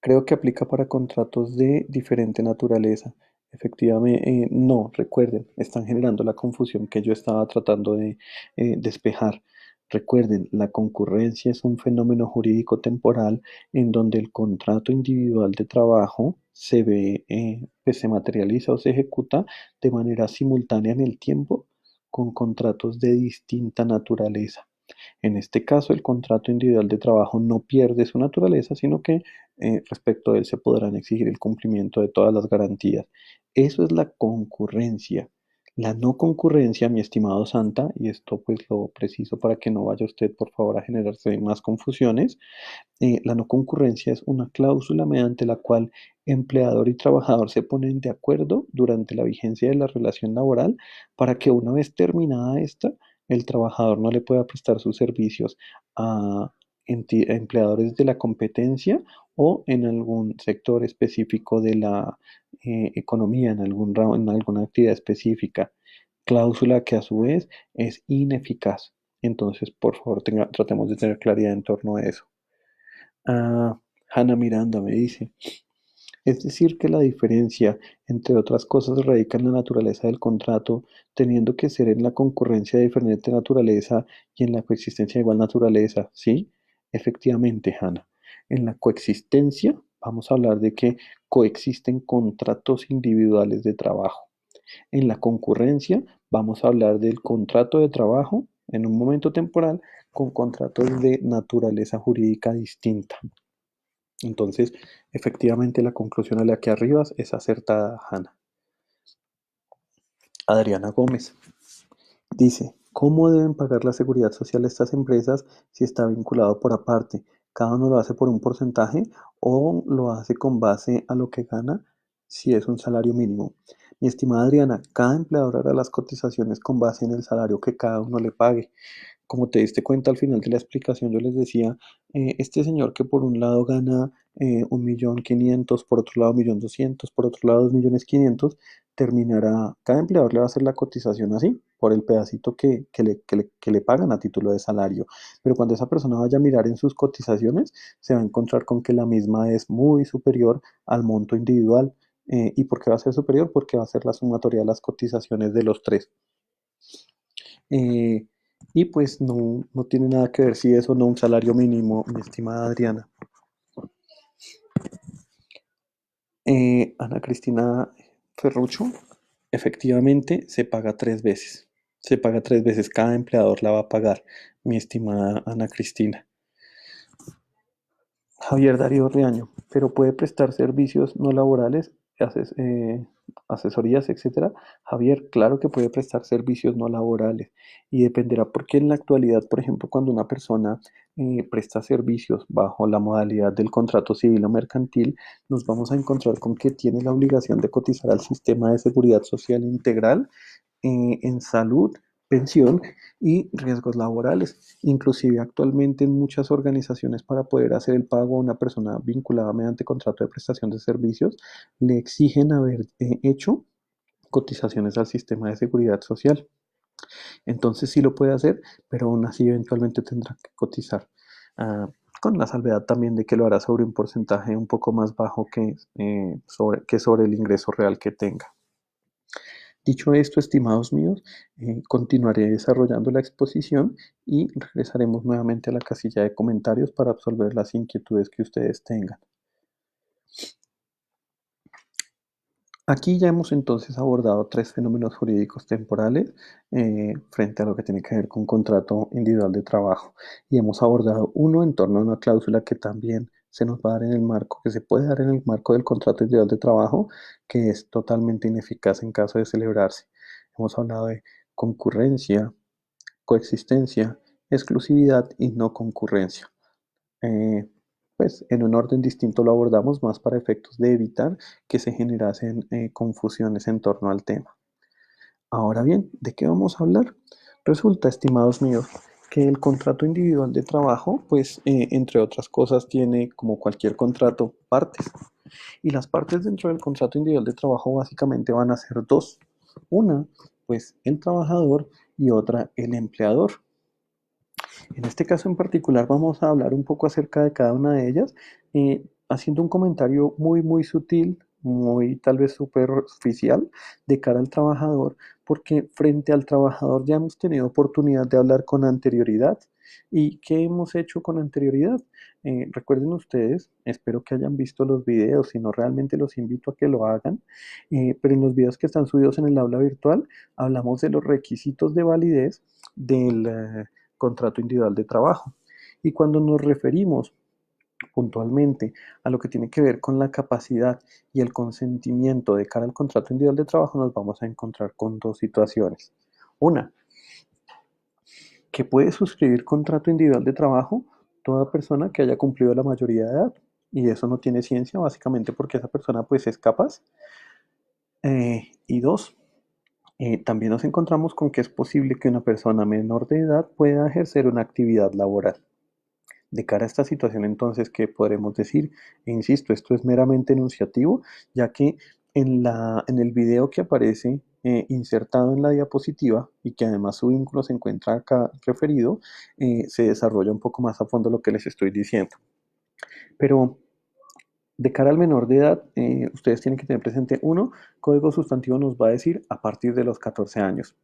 creo que aplica para contratos de diferente naturaleza. Efectivamente, no, recuerden, están generando la confusión que yo estaba tratando de despejar. Recuerden, la concurrencia es un fenómeno jurídico temporal en donde el contrato individual de trabajo se ve, pues se materializa o se ejecuta de manera simultánea en el tiempo con contratos de distinta naturaleza. En este caso, el contrato individual de trabajo no pierde su naturaleza, sino que respecto a él se podrán exigir el cumplimiento de todas las garantías. Eso es la concurrencia. La no concurrencia, mi estimado Santa, y esto pues lo preciso para que no vaya usted por favor a generarse más confusiones, la no concurrencia es una cláusula mediante la cual empleador y trabajador se ponen de acuerdo durante la vigencia de la relación laboral para que una vez terminada esta, el trabajador no le pueda prestar sus servicios a a empleadores de la competencia o en algún sector específico de la economía, en en alguna actividad específica. Cláusula que a su vez es ineficaz. Entonces, por favor, tratemos de tener claridad en torno a eso. Ah, Hannah Miranda me dice, es decir, que la diferencia, entre otras cosas, radica en la naturaleza del contrato, teniendo que ser en la concurrencia de diferente naturaleza y en la coexistencia de igual naturaleza, ¿sí? Efectivamente, Hannah. En la coexistencia, vamos a hablar de que coexisten contratos individuales de trabajo. En la concurrencia, vamos a hablar del contrato de trabajo en un momento temporal con contratos de naturaleza jurídica distinta. Entonces, efectivamente, la conclusión a la que arribas es acertada, Hanna. Adriana Gómez dice, ¿cómo deben pagar la seguridad social estas empresas si está vinculado por aparte? ¿Cada uno lo hace por un porcentaje o lo hace con base a lo que gana si es un salario mínimo? Mi estimada Adriana, cada empleador hará las cotizaciones con base en el salario que cada uno le pague. Como te diste cuenta al final de la explicación, yo les decía, este señor que por un lado gana 1.500.000, por otro lado 1.200.000, por otro lado 2.500.000, terminará, cada empleador le va a hacer la cotización así, por el pedacito que le pagan a título de salario. Pero cuando esa persona vaya a mirar en sus cotizaciones, se va a encontrar con que la misma es muy superior al monto individual. ¿Y por qué va a ser superior? Porque va a ser la sumatoria de las cotizaciones de los tres. Eh, y pues no tiene nada que ver si es o no un salario mínimo, mi estimada Adriana. Ana Cristina Ferrucho, efectivamente se paga 3 veces. Se paga 3 veces, cada empleador la va a pagar, mi estimada Ana Cristina. Javier Darío Riaño, pero puede prestar servicios no laborales, asesorías, etcétera. Javier, claro que puede prestar servicios no laborales y dependerá porque en la actualidad, por ejemplo, cuando una persona presta servicios bajo la modalidad del contrato civil o mercantil, nos vamos a encontrar con que tiene la obligación de cotizar al sistema de seguridad social integral en salud, pensión y riesgos laborales. Inclusive actualmente en muchas organizaciones para poder hacer el pago a una persona vinculada mediante contrato de prestación de servicios, le exigen haber hecho cotizaciones al sistema de seguridad social. Entonces sí lo puede hacer, pero aún así eventualmente tendrá que cotizar. Con la salvedad también de que lo hará sobre un porcentaje un poco más bajo que sobre el ingreso real que tenga. Dicho esto, estimados míos, continuaré desarrollando la exposición y regresaremos nuevamente a la casilla de comentarios para absolver las inquietudes que ustedes tengan. Aquí ya hemos entonces abordado 3 fenómenos jurídicos temporales frente a lo que tiene que ver con contrato individual de trabajo. Y hemos abordado uno en torno a una cláusula que también se nos va a dar en el marco, que se puede dar en el marco del contrato individual de trabajo, que es totalmente ineficaz en caso de celebrarse. Hemos hablado de concurrencia, coexistencia, exclusividad y no concurrencia. Eh, pues en un orden distinto lo abordamos más para efectos de evitar que se generasen confusiones en torno al tema. Ahora bien, ¿de qué vamos a hablar? Resulta, estimados míos, que el contrato individual de trabajo, pues entre otras cosas, tiene como cualquier contrato partes. Y las partes dentro del contrato individual de trabajo básicamente van a ser dos. Una, pues el trabajador y otra, el empleador. En este caso en particular vamos a hablar un poco acerca de cada una de ellas, haciendo un comentario muy sutil, muy tal vez superficial de cara al trabajador, porque frente al trabajador ya hemos tenido oportunidad de hablar con anterioridad. ¿Y qué hemos hecho con anterioridad? Recuerden ustedes, espero que hayan visto los videos, si no realmente los invito a que lo hagan, pero en los videos que están subidos en el aula virtual hablamos de los requisitos de validez del contrato individual de trabajo. Y cuando nos referimos puntualmente a lo que tiene que ver con la capacidad y el consentimiento de cara al contrato individual de trabajo, nos vamos a encontrar con dos situaciones. Una, que puede suscribir contrato individual de trabajo toda persona que haya cumplido la mayoría de edad. Y eso no tiene ciencia, básicamente porque esa persona pues es capaz. Y dos, también nos encontramos con que es posible que una persona menor de edad pueda ejercer una actividad laboral. De cara a esta situación, entonces, ¿qué podremos decir? E insisto, esto es meramente enunciativo, ya que en el video que aparece insertado en la diapositiva y que además su vínculo se encuentra acá referido, se desarrolla un poco más a fondo lo que les estoy diciendo. Pero de cara al menor de edad, ustedes tienen que tener presente, uno, código sustantivo nos va a decir a partir de los 14 años.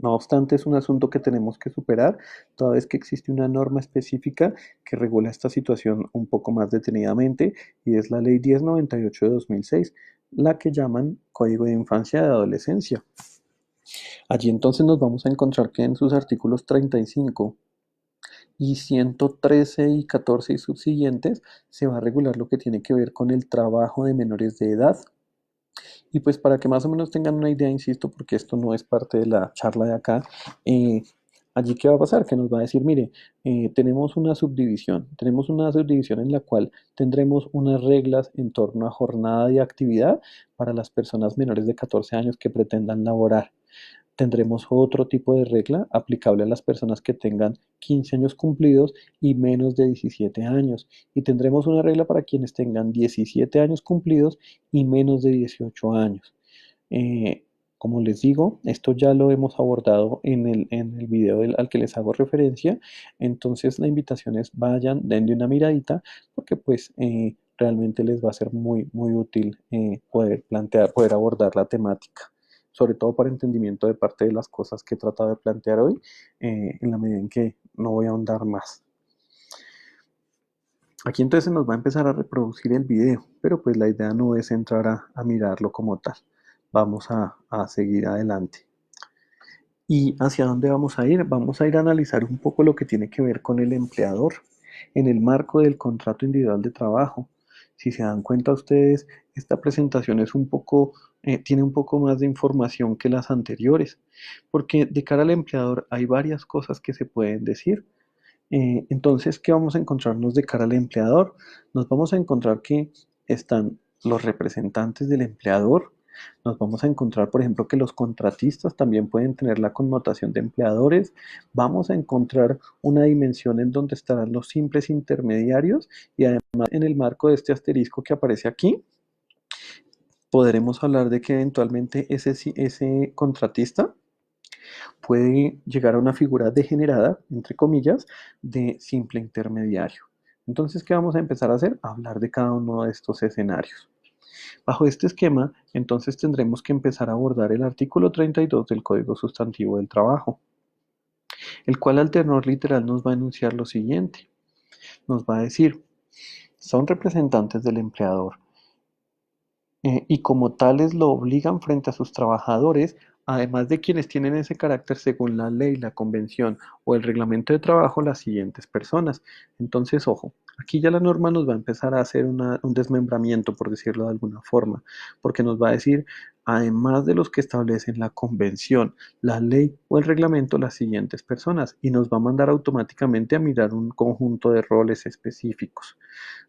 No obstante, es un asunto que tenemos que superar, toda vez que existe una norma específica que regula esta situación un poco más detenidamente, y es la Ley 1098 de 2006, la que llaman Código de Infancia y Adolescencia. Allí entonces nos vamos a encontrar que en sus artículos 35 y 113 y 14 y subsiguientes se va a regular lo que tiene que ver con el trabajo de menores de edad. Y pues para que más o menos tengan una idea, insisto, porque esto no es parte de la charla de acá, eh, allí qué va a pasar, que nos va a decir, mire, tenemos una subdivisión en la cual tendremos unas reglas en torno a jornada y actividad para las personas menores de 14 años que pretendan laborar. Tendremos otro tipo de regla aplicable a las personas que tengan 15 años cumplidos y menos de 17 años. Y tendremos una regla para quienes tengan 17 años cumplidos y menos de 18 años. Eh, como les digo, esto ya lo hemos abordado en el video al que les hago referencia. Entonces la invitación es vayan, denle una miradita, porque pues realmente les va a ser muy útil poder abordar la temática, sobre todo para entendimiento de parte de las cosas que he tratado de plantear hoy, en la medida en que no voy a ahondar más. Aquí entonces se nos va a empezar a reproducir el video, pero pues la idea no es entrar a mirarlo como tal. Vamos a seguir adelante. ¿Y hacia dónde vamos a ir? Vamos a ir a analizar un poco lo que tiene que ver con el empleador en el marco del contrato individual de trabajo. Si se dan cuenta ustedes, esta presentación es un poco, tiene un poco más de información que las anteriores, porque de cara al empleador hay varias cosas que se pueden decir. Entonces, ¿qué vamos a encontrarnos de cara al empleador? Nos vamos a encontrar que están los representantes del empleador. Nos vamos a encontrar, por ejemplo, que los contratistas también pueden tener la connotación de empleadores. Vamos a encontrar una dimensión en donde estarán los simples intermediarios y además en el marco de este asterisco que aparece aquí, podremos hablar de que eventualmente ese contratista puede llegar a una figura degenerada, entre comillas, de simple intermediario. Entonces, ¿qué vamos a empezar a hacer? A hablar de cada uno de estos escenarios. Bajo este esquema, entonces tendremos que empezar a abordar el artículo 32 del Código Sustantivo del Trabajo, el cual al tenor literal nos va a enunciar lo siguiente. Nos va a decir, son representantes del empleador y como tales lo obligan frente a sus trabajadores, además de quienes tienen ese carácter según la ley, la convención o el reglamento de trabajo, las siguientes personas. Entonces, ojo, aquí ya la norma nos va a empezar a hacer un desmembramiento, por decirlo de alguna forma, porque nos va a decir, además de los que establecen la convención, la ley o el reglamento, las siguientes personas, y nos va a mandar automáticamente a mirar un conjunto de roles específicos.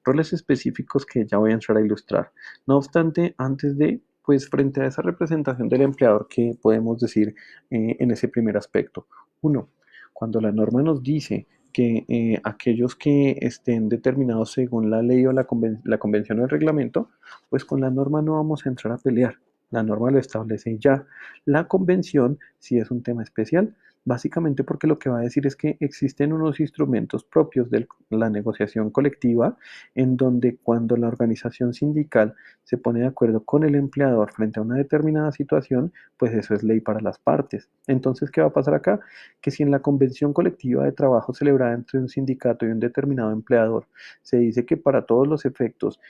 Roles específicos que ya voy a entrar a ilustrar. No obstante, antes de, pues frente a esa representación del empleador, ¿qué podemos decir en ese primer aspecto? Uno, Cuando la norma nos dice que aquellos que estén determinados según la ley o la convención o el reglamento, pues con la norma no vamos a entrar a pelear. La norma lo establece ya. La convención sí es un tema especial, básicamente porque lo que va a decir es que existen unos instrumentos propios de la negociación colectiva en donde cuando la organización sindical se pone de acuerdo con el empleador frente a una determinada situación, pues eso es ley para las partes. Entonces, ¿qué va a pasar acá? Que si en la convención colectiva de trabajo celebrada entre un sindicato y un determinado empleador se dice que para todos los efectos,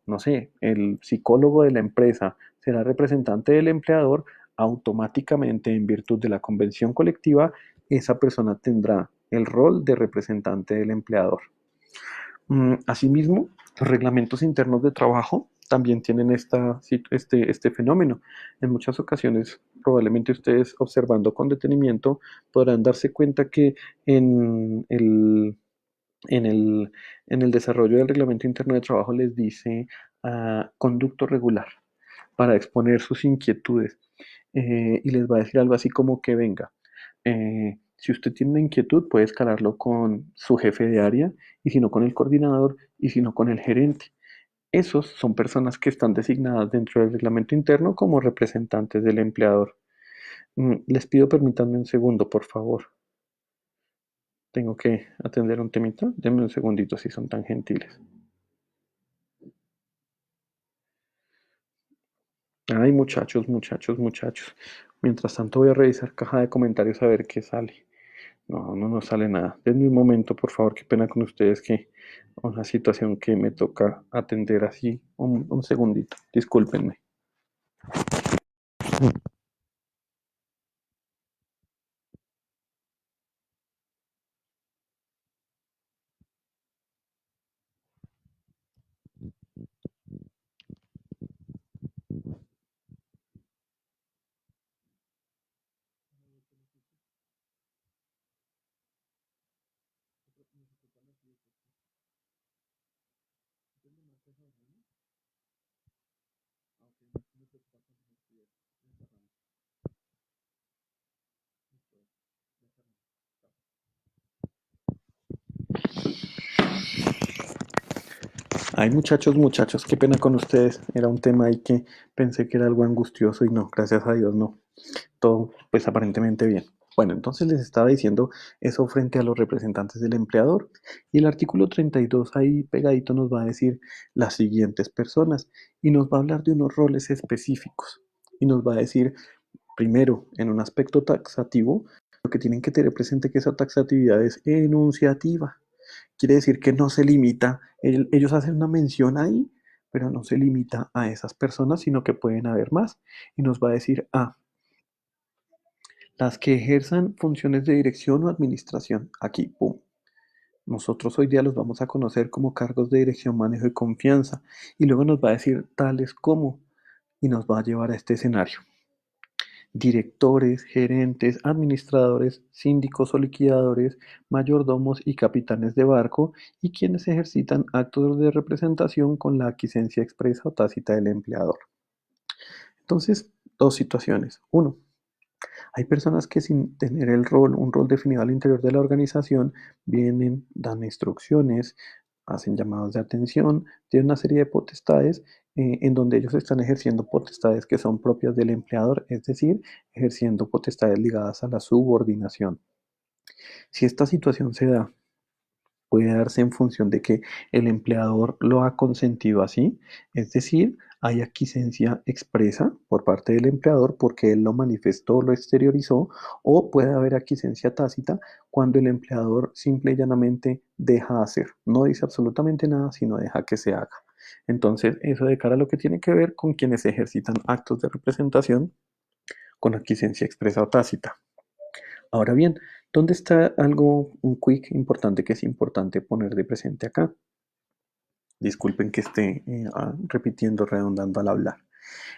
no sé, el psicólogo de la empresa será representante del empleador, automáticamente en virtud de la convención colectiva, esa persona tendrá el rol de representante del empleador. Asimismo, los reglamentos internos de trabajo también tienen este fenómeno. En muchas ocasiones, probablemente ustedes observando con detenimiento podrán darse cuenta que en en el, en el desarrollo del reglamento interno de trabajo les dice conducto regular para exponer sus inquietudes y les va a decir algo así como que venga. Si usted tiene una inquietud, puede escalarlo con su jefe de área y si no con el coordinador y si no con el gerente. Esos son personas que están designadas dentro del reglamento interno como representantes del empleador. Les pido permítanme un segundo, por favor. Tengo que atender un temita. Denme un segundito si son tan gentiles. Ay, muchachos, muchachos, muchachos. Mientras tanto voy a revisar caja de comentarios a ver qué sale. No, no nos sale nada. Denme un momento, por favor, qué pena con ustedes que una situación que me toca atender así. Un segundito, discúlpenme. Ay, muchachos, muchachos, qué pena con ustedes. Era un tema ahí que pensé que era algo angustioso y no, gracias a Dios no. Todo, pues aparentemente bien. Bueno, entonces les estaba diciendo eso frente a los representantes del empleador y el artículo 32 ahí pegadito nos va a decir las siguientes personas y nos va a hablar de unos roles específicos y nos va a decir primero en un aspecto taxativo lo que tienen que tener presente que esa taxatividad es enunciativa. Quiere decir que no se limita, ellos hacen una mención ahí, pero no se limita a esas personas, sino que pueden haber más. Y nos va a decir, las que ejerzan funciones de dirección o administración. Aquí, pum. Nosotros hoy día los vamos a conocer como cargos de dirección, manejo y confianza. Y luego nos va a decir tales como, y nos va a llevar a este escenario. Directores, gerentes, administradores, síndicos o liquidadores, mayordomos y capitanes de barco, y quienes ejercitan actos de representación con la aquiescencia expresa o tácita del empleador. Entonces, dos situaciones. Uno, hay personas que sin tener un rol definido al interior de la organización, vienen, dan instrucciones, hacen llamados de atención, tienen una serie de potestades en donde ellos están ejerciendo potestades que son propias del empleador, es decir, ejerciendo potestades ligadas a la subordinación. Si esta situación se da puede darse en función de que el empleador lo ha consentido así, es decir, hay aquiescencia expresa por parte del empleador porque él lo manifestó, lo exteriorizó, o puede haber aquiescencia tácita cuando el empleador simple y llanamente deja hacer, no dice absolutamente nada, sino deja que se haga. Entonces, eso de cara a lo que tiene que ver con quienes ejercitan actos de representación con aquiescencia expresa o tácita. Ahora bien, ¿dónde está un quick importante que es importante poner de presente acá? Disculpen que esté repitiendo, redundando al hablar.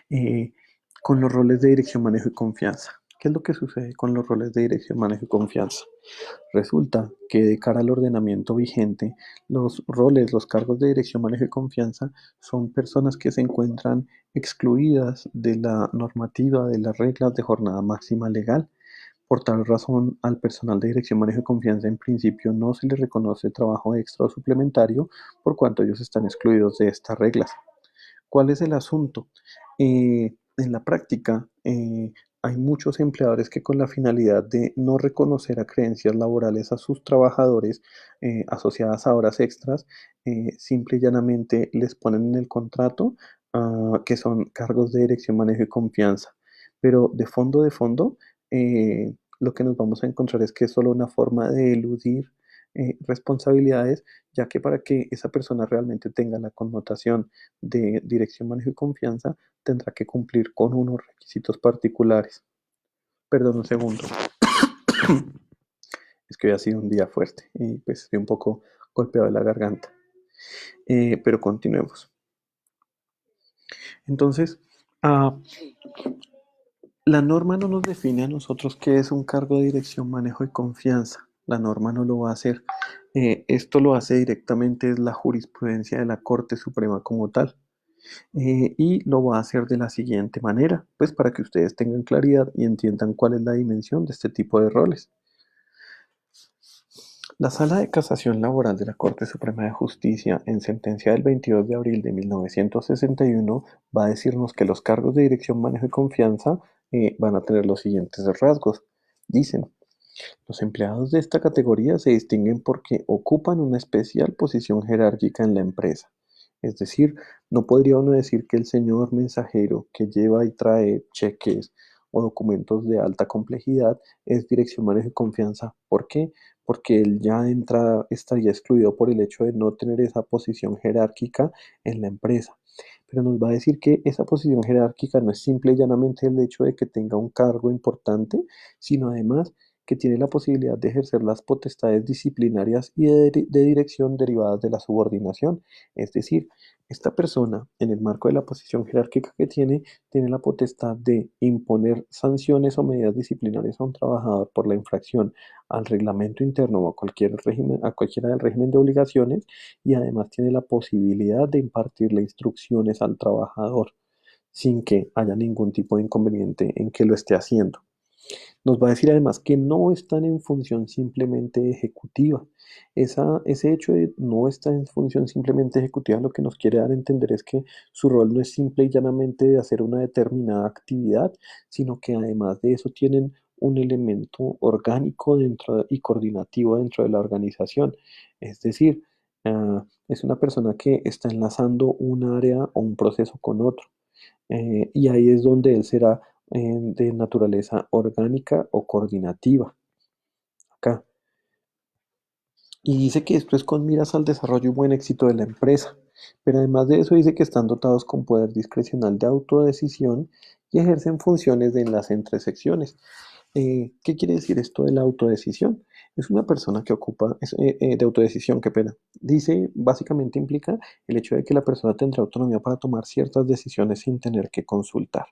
Eh, con los roles de dirección, manejo y confianza. ¿Qué es lo que sucede con los roles de dirección, manejo y confianza? Resulta que de cara al ordenamiento vigente, los roles, los cargos de dirección, manejo y confianza son personas que se encuentran excluidas de la normativa, de las reglas de jornada máxima legal. Por tal razón, al personal de dirección, manejo y confianza en principio no se les reconoce trabajo extra o suplementario por cuanto ellos están excluidos de estas reglas. ¿Cuál es el asunto? En la práctica, hay muchos empleadores que con la finalidad de no reconocer a creencias laborales a sus trabajadores asociadas a horas extras, simple y llanamente les ponen en el contrato que son cargos de dirección, manejo y confianza. Pero de fondo, lo que nos vamos a encontrar es que es solo una forma de eludir responsabilidades, ya que para que esa persona realmente tenga la connotación de dirección, manejo y confianza, tendrá que cumplir con unos requisitos particulares. Perdón un segundo, es que hoy ha sido un día fuerte y pues estoy un poco golpeado de la garganta. Pero continuemos. Entonces, ah, la norma no nos define a nosotros qué es un cargo de dirección, manejo y confianza. La norma no lo va a hacer. Esto lo hace directamente la jurisprudencia de la Corte Suprema como tal. Y lo va a hacer de la siguiente manera, pues para que ustedes tengan claridad y entiendan cuál es la dimensión de este tipo de roles. La Sala de Casación Laboral de la Corte Suprema de Justicia, en sentencia del 22 de abril de 1961, va a decirnos que los cargos de dirección, manejo y confianza van a tener los siguientes rasgos. Dicen, los empleados de esta categoría se distinguen porque ocupan una especial posición jerárquica en la empresa. Es decir, no podría uno decir que el señor mensajero que lleva y trae cheques o documentos de alta complejidad es dirección, manejo y confianza. ¿Por qué? Porque él ya de entrada estaría excluido por el hecho de no tener esa posición jerárquica en la empresa. Pero nos va a decir que esa posición jerárquica no es simple y llanamente el hecho de que tenga un cargo importante, sino además que tiene la posibilidad de ejercer las potestades disciplinarias y de dirección derivadas de la subordinación. Es decir, esta persona, en el marco de la posición jerárquica que tiene la potestad de imponer sanciones o medidas disciplinarias a un trabajador por la infracción al reglamento interno o a cualquier régimen, a cualquiera del régimen de obligaciones, y además tiene la posibilidad de impartirle instrucciones al trabajador sin que haya ningún tipo de inconveniente en que lo esté haciendo. Nos va a decir además que no están en función simplemente ejecutiva. Ese hecho de no estar en función simplemente ejecutiva lo que nos quiere dar a entender es que su rol no es simple y llanamente de hacer una determinada actividad, sino que además de eso tienen un elemento orgánico dentro y coordinativo dentro de la organización. Es decir, es una persona que está enlazando un área o un proceso con otro. Y ahí es donde él será de naturaleza orgánica o coordinativa. Acá. Y dice que esto es con miras al desarrollo y buen éxito de la empresa. Pero además de eso dice que están dotados con poder discrecional de autodecisión y ejercen funciones de enlace entre secciones. ¿Qué quiere decir esto de la autodecisión? Es una persona que ocupa, de autodecisión, qué pena. Dice, básicamente implica el hecho de que la persona tendrá autonomía para tomar ciertas decisiones sin tener que consultar.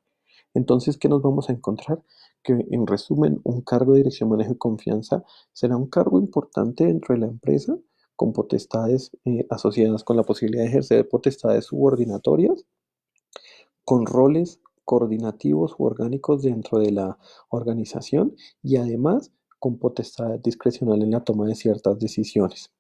Entonces, ¿qué nos vamos a encontrar? Que en resumen, un cargo de dirección, manejo y confianza será un cargo importante dentro de la empresa con potestades asociadas con la posibilidad de ejercer potestades subordinatorias, con roles coordinativos u orgánicos dentro de la organización y además con potestad discrecional en la toma de ciertas decisiones.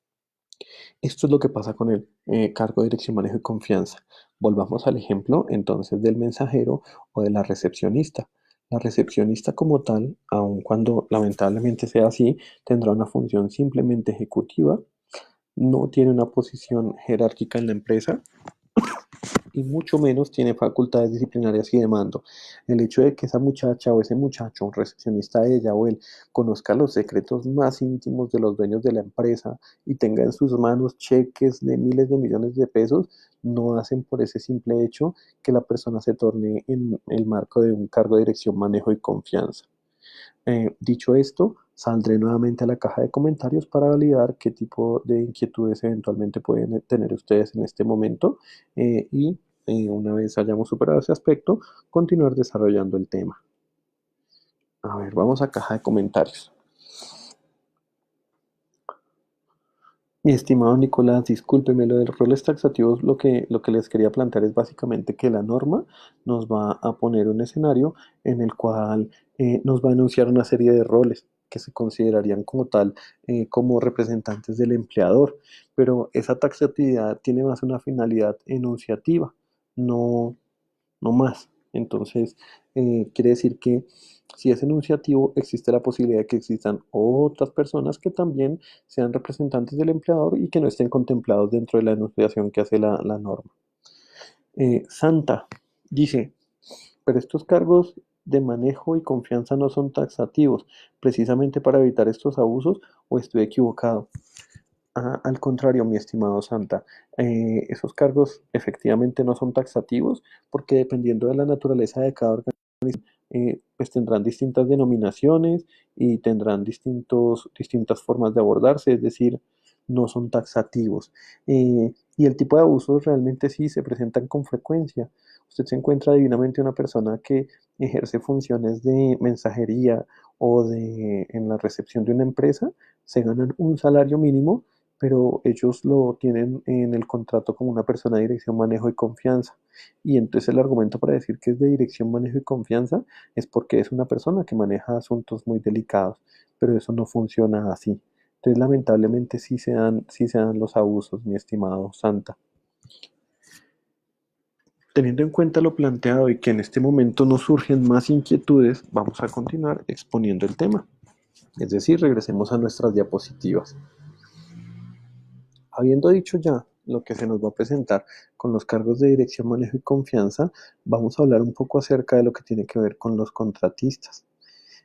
Esto es lo que pasa con el cargo de dirección, manejo y confianza. Volvamos al ejemplo entonces del mensajero o de la recepcionista. La recepcionista como tal, aun cuando lamentablemente sea así, tendrá una función simplemente ejecutiva, no tiene una posición jerárquica en la empresa y mucho menos tiene facultades disciplinarias y de mando. El hecho de que esa muchacha o ese muchacho, un recepcionista de ella o él, conozca los secretos más íntimos de los dueños de la empresa y tenga en sus manos cheques de miles de millones de pesos, no hacen por ese simple hecho que la persona se torne en el marco de un cargo de dirección, manejo y confianza. Dicho esto, saldré nuevamente a la caja de comentarios para validar qué tipo de inquietudes eventualmente pueden tener ustedes en este momento y una vez hayamos superado ese aspecto, continuar desarrollando el tema. A ver, vamos a caja de comentarios. Mi estimado Nicolás, discúlpeme, lo de los roles taxativos, lo que les quería plantear es básicamente que la norma nos va a poner un escenario en el cual nos va a enunciar una serie de roles que se considerarían como tal, como representantes del empleador, pero esa taxatividad tiene más una finalidad enunciativa, no, no más. Entonces, quiere decir que si es enunciativo, existe la posibilidad de que existan otras personas que también sean representantes del empleador y que no estén contemplados dentro de la enunciación que hace la norma. Santa dice, pero estos cargos de manejo y confianza no son taxativos, precisamente para evitar estos abusos, o estoy equivocado. Al contrario, mi estimado Santa, esos cargos efectivamente no son taxativos porque dependiendo de la naturaleza de cada organización, pues tendrán distintas denominaciones y tendrán distintas formas de abordarse, es decir, no son taxativos. Y el tipo de abusos realmente sí se presentan con frecuencia. Usted se encuentra divinamente una persona que ejerce funciones de mensajería o en la recepción de una empresa, se ganan un salario mínimo, pero ellos lo tienen en el contrato como una persona de dirección, manejo y confianza. Y entonces el argumento para decir que es de dirección, manejo y confianza es porque es una persona que maneja asuntos muy delicados, pero eso no funciona así. Entonces, lamentablemente, sí se dan los abusos, mi estimado Santa. Teniendo en cuenta lo planteado y que en este momento nos surgen más inquietudes, vamos a continuar exponiendo el tema. Es decir, regresemos a nuestras diapositivas. Habiendo dicho ya lo que se nos va a presentar con los cargos de dirección, manejo y confianza, vamos a hablar un poco acerca de lo que tiene que ver con los contratistas.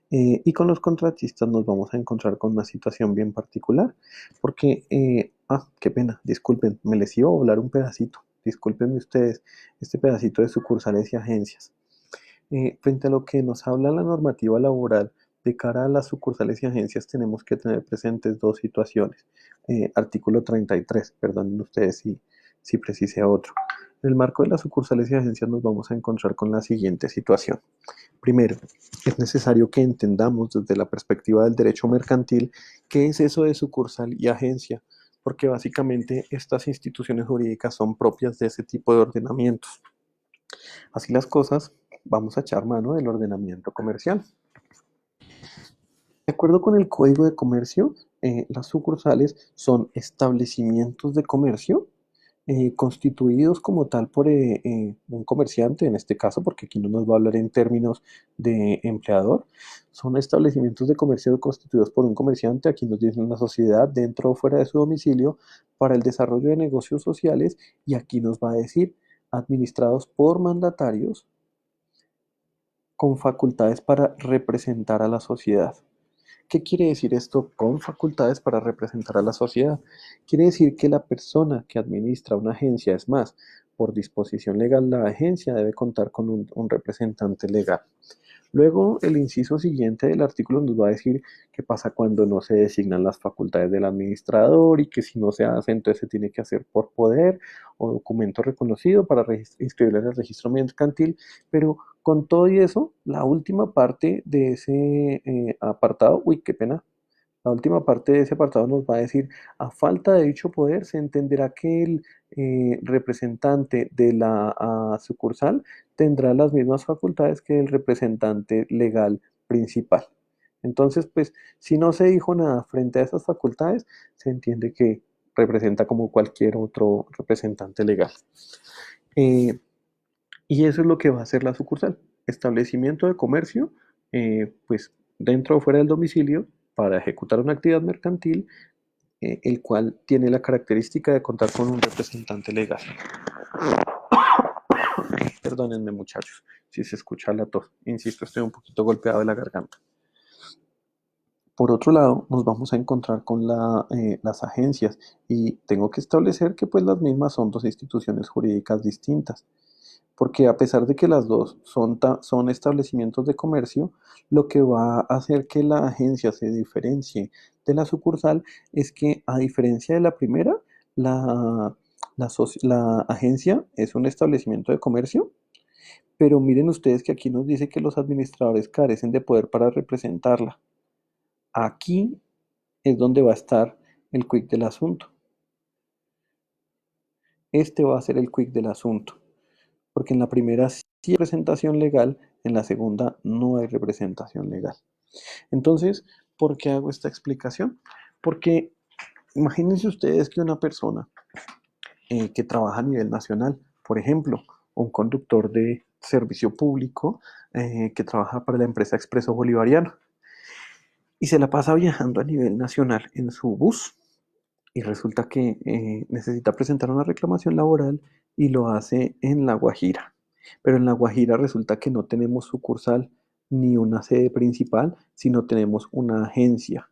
Y con los contratistas nos vamos a encontrar con una situación bien particular, porque, qué pena, disculpen, me les iba a volar un pedacito, discúlpenme ustedes, este pedacito de sucursales y agencias. Frente a lo que nos habla la normativa laboral, de cara a las sucursales y agencias tenemos que tener presentes dos situaciones. Artículo 33, perdonen ustedes si precise otro. En el marco de las sucursales y agencias nos vamos a encontrar con la siguiente situación. Primero, es necesario que entendamos desde la perspectiva del derecho mercantil qué es eso de sucursal y agencia, porque básicamente estas instituciones jurídicas son propias de ese tipo de ordenamientos. Así las cosas, vamos a echar mano del ordenamiento comercial. De acuerdo con el Código de Comercio, las sucursales son establecimientos de comercio constituidos como tal por un comerciante, en este caso, porque aquí no nos va a hablar en términos de empleador, son establecimientos de comercio constituidos por un comerciante, aquí nos dice una sociedad dentro o fuera de su domicilio para el desarrollo de negocios sociales y aquí nos va a decir administrados por mandatarios con facultades para representar a la sociedad. ¿Qué quiere decir esto con facultades para representar a la sociedad? Quiere decir que la persona que administra una agencia, es más, por disposición legal, la agencia debe contar con un representante legal. Luego, el inciso siguiente del artículo nos va a decir qué pasa cuando no se designan las facultades del administrador y que si no se hace, entonces se tiene que hacer por poder o documento reconocido para inscribirlo en el registro mercantil. Pero con todo y eso, la última parte de ese apartado, uy, qué pena, la última parte de ese apartado nos va a decir, a falta de dicho poder, se entenderá que el representante de la sucursal tendrá las mismas facultades que el representante legal principal. Entonces, pues, si no se dijo nada frente a esas facultades, se entiende que representa como cualquier otro representante legal. Eh, y eso es lo que va a hacer la sucursal. Establecimiento de comercio, pues dentro o fuera del domicilio, para ejecutar una actividad mercantil, el cual tiene la característica de contar con un representante legal. Perdónenme muchachos, si se escucha la tos. Insisto, estoy un poquito golpeado de la garganta. Por otro lado, nos vamos a encontrar con las agencias y tengo que establecer que pues las mismas son dos instituciones jurídicas distintas. Porque a pesar de que las dos son establecimientos de comercio, lo que va a hacer que la agencia se diferencie de la sucursal es que, a diferencia de la primera, la agencia es un establecimiento de comercio, pero miren ustedes que aquí nos dice que los administradores carecen de poder para representarla. Aquí es donde va a estar el quick del asunto. este va a ser el quick del asunto, porque en la primera sí hay representación legal, en la segunda no hay representación legal. Entonces, ¿por qué hago esta explicación? Porque imagínense ustedes que una persona que trabaja a nivel nacional, por ejemplo, un conductor de servicio público que trabaja para la empresa Expreso Bolivariano y se la pasa viajando a nivel nacional en su bus y resulta que necesita presentar una reclamación laboral y lo hace en La Guajira. Pero en La Guajira resulta que no tenemos sucursal ni una sede principal, sino tenemos una agencia.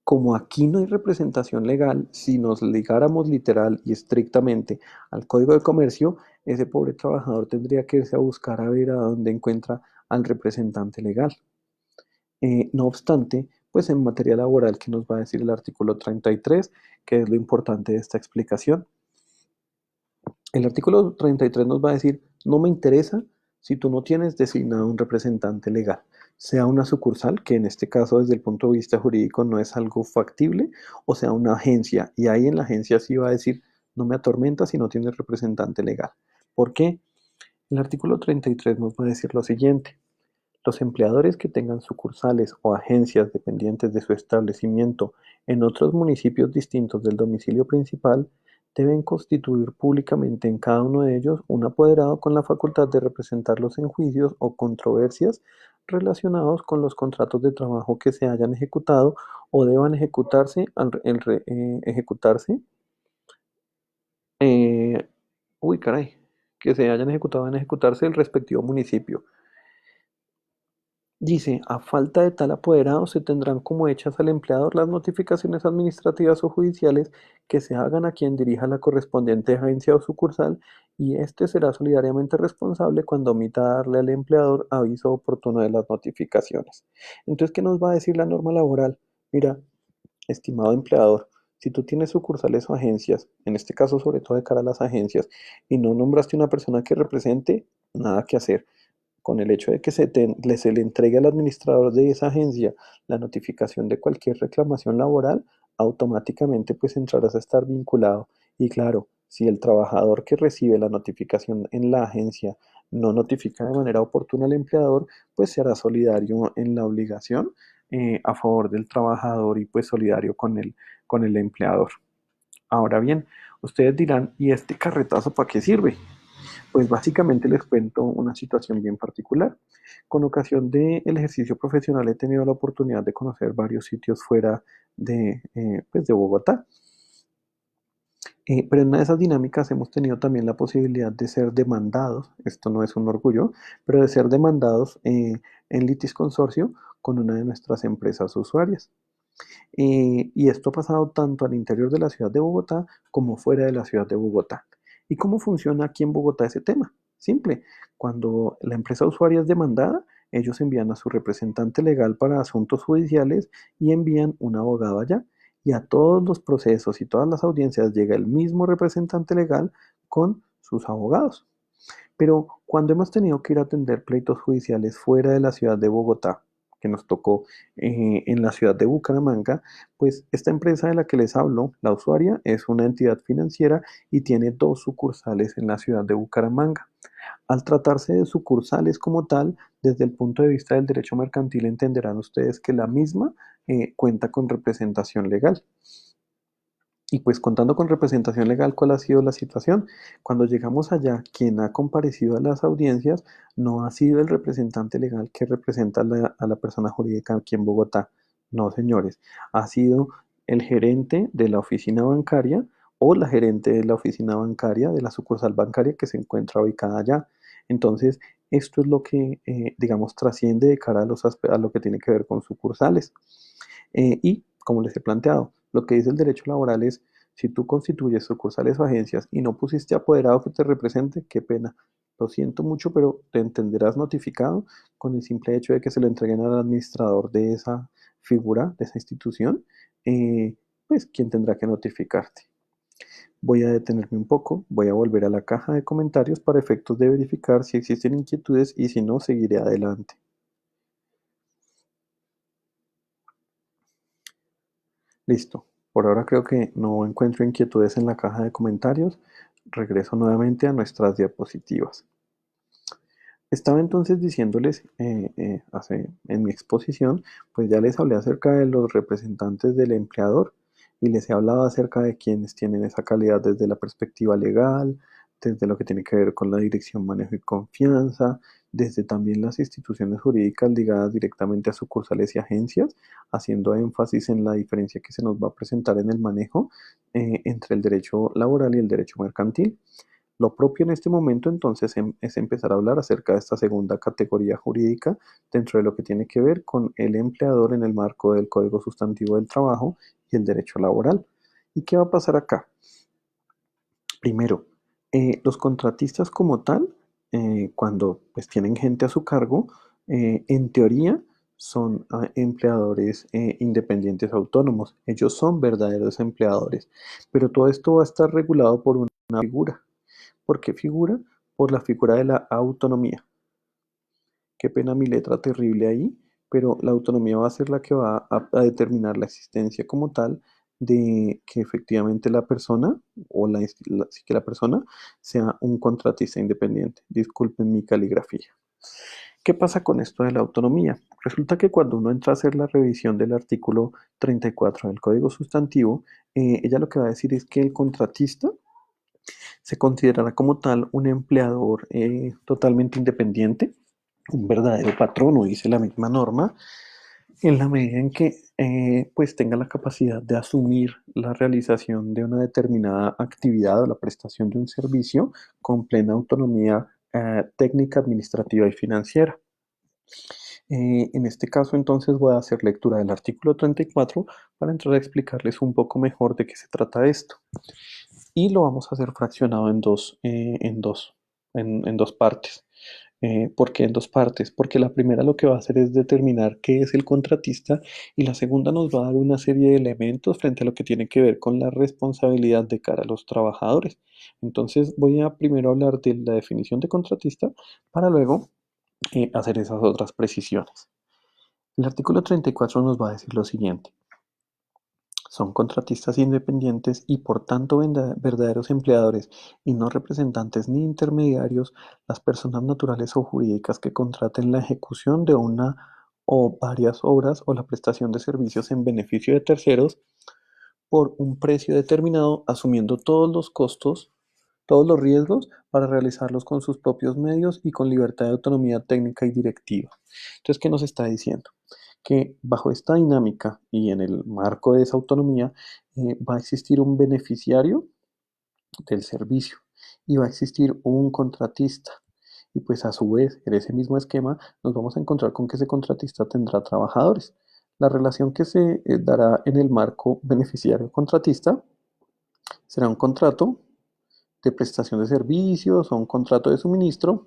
Como aquí no hay representación legal, si nos ligáramos literal y estrictamente al Código de Comercio, ese pobre trabajador tendría que irse a buscar a ver a dónde encuentra al representante legal. No obstante, pues en materia laboral, ¿qué nos va a decir el artículo 33? Que es lo importante de esta explicación. El artículo 33 nos va a decir, no me interesa si tú no tienes designado un representante legal, sea una sucursal, que en este caso desde el punto de vista jurídico no es algo factible, o sea una agencia, y ahí en la agencia sí va a decir, no me atormenta si no tienes representante legal. ¿Por qué? El artículo 33 nos va a decir lo siguiente. Los empleadores que tengan sucursales o agencias dependientes de su establecimiento en otros municipios distintos del domicilio principal deben constituir públicamente en cada uno de ellos un apoderado con la facultad de representarlos en juicios o controversias relacionados con los contratos de trabajo que se hayan ejecutado o deban eh, uy caray, que se hayan ejecutado en ejecutarse el respectivo municipio. Dice, a falta de tal apoderado, se tendrán como hechas al empleador las notificaciones administrativas o judiciales que se hagan a quien dirija la correspondiente agencia o sucursal y éste será solidariamente responsable cuando omita darle al empleador aviso oportuno de las notificaciones. Entonces, ¿qué nos va a decir la norma laboral? Mira, estimado empleador, si tú tienes sucursales o agencias, en este caso sobre todo de cara a las agencias, y no nombraste una persona que represente, nada que hacer con el hecho de que se le entregue al administrador de esa agencia la notificación de cualquier reclamación laboral, automáticamente pues entrarás a estar vinculado. Y claro, si el trabajador que recibe la notificación en la agencia no notifica de manera oportuna al empleador, pues será solidario en la obligación a favor del trabajador y pues solidario con el empleador. Ahora bien, ustedes dirán, ¿y este carretazo para qué sirve? Pues básicamente les cuento una situación bien particular. Con ocasión del ejercicio profesional he tenido la oportunidad de conocer varios sitios fuera pues de Bogotá. Pero en una de esas dinámicas hemos tenido también la posibilidad de ser demandados, esto no es un orgullo, pero de ser demandados en litis consorcio con una de nuestras empresas usuarias. Y esto ha pasado tanto al interior de la ciudad de Bogotá como fuera de la ciudad de Bogotá. ¿Y cómo funciona aquí en Bogotá ese tema? Simple. Cuando la empresa usuaria es demandada, ellos envían a su representante legal para asuntos judiciales y envían un abogado allá. Y a todos los procesos y todas las audiencias llega el mismo representante legal con sus abogados. Pero cuando hemos tenido que ir a atender pleitos judiciales fuera de la ciudad de Bogotá, que nos tocó en la ciudad de Bucaramanga, pues esta empresa de la que les hablo, la usuaria, es una entidad financiera y tiene dos sucursales en la ciudad de Bucaramanga. Al tratarse de sucursales como tal, desde el punto de vista del derecho mercantil entenderán ustedes que la misma cuenta con representación legal. Y pues contando con representación legal, ¿cuál ha sido la situación? Cuando llegamos allá, quien ha comparecido a las audiencias no ha sido el representante legal que representa a la persona jurídica aquí en Bogotá. No, señores, ha sido el gerente de la oficina bancaria o la gerente de la oficina bancaria, de la sucursal bancaria que se encuentra ubicada allá. Entonces, esto es lo que, digamos, trasciende de cara a, a lo que tiene que ver con sucursales. Y, como les he planteado, lo que dice el derecho laboral es, si tú constituyes sucursales o agencias y no pusiste apoderado que te represente, qué pena. Lo siento mucho, pero te entenderás notificado con el simple hecho de que se lo entreguen al administrador de esa figura, de esa institución, pues quien tendrá que notificarte. Voy a detenerme un poco, voy a volver a la caja de comentarios para efectos de verificar si existen inquietudes y si no, seguiré adelante. Listo. Por ahora creo que no encuentro inquietudes en la caja de comentarios. Regreso nuevamente a nuestras diapositivas. Estaba entonces diciéndoles en mi exposición, pues ya les hablé acerca de los representantes del empleador y les he hablado acerca de quienes tienen esa calidad desde la perspectiva legal, desde lo que tiene que ver con la dirección, manejo y confianza, desde también las instituciones jurídicas ligadas directamente a sucursales y agencias, haciendo énfasis en la diferencia que se nos va a presentar en el manejo entre el derecho laboral y el derecho mercantil. Lo propio en este momento entonces es empezar a hablar acerca de esta segunda categoría jurídica dentro de lo que tiene que ver con el empleador en el marco del Código Sustantivo del Trabajo y el derecho laboral. ¿Y qué va a pasar acá? Primero, los contratistas como tal, cuando pues tienen gente a su cargo, en teoría son empleadores independientes autónomos. Ellos son verdaderos empleadores, pero todo esto va a estar regulado por una figura. ¿Por qué figura? Por la figura de la autonomía. Qué pena mi letra terrible ahí, pero la autonomía va a ser la que va a determinar la existencia como tal de que efectivamente la persona o sí que la persona sea un contratista independiente. Disculpen mi caligrafía. ¿Qué pasa con esto de la autonomía? Resulta que cuando uno entra a hacer la revisión del artículo 34 del Código Sustantivo, ella lo que va a decir es que el contratista se considerará como tal un empleador totalmente independiente, un verdadero patrono, dice la misma norma, en la medida en que pues tenga la capacidad de asumir la realización de una determinada actividad o la prestación de un servicio con plena autonomía técnica, administrativa y financiera. En este caso, entonces, voy a hacer lectura del artículo 34 para entrar a explicarles un poco mejor de qué se trata esto. Y lo vamos a hacer fraccionado en dos partes. ¿Por qué en dos partes? Porque la primera lo que va a hacer es determinar qué es el contratista y la segunda nos va a dar una serie de elementos frente a lo que tiene que ver con la responsabilidad de cara a los trabajadores. Entonces voy a primero hablar de la definición de contratista para luego hacer esas otras precisiones. El artículo 34 nos va a decir lo siguiente. Son contratistas independientes y por tanto verdaderos empleadores y no representantes ni intermediarios las personas naturales o jurídicas que contraten la ejecución de una o varias obras o la prestación de servicios en beneficio de terceros por un precio determinado, asumiendo todos los costos, todos los riesgos para realizarlos con sus propios medios y con libertad de autonomía técnica y directiva. Entonces, ¿qué nos está diciendo? Que bajo esta dinámica y en el marco de esa autonomía va a existir un beneficiario del servicio y va a existir un contratista. Y pues a su vez, en ese mismo esquema, nos vamos a encontrar con que ese contratista tendrá trabajadores. La relación que se dará en el marco beneficiario-contratista será un contrato de prestación de servicios o un contrato de suministro,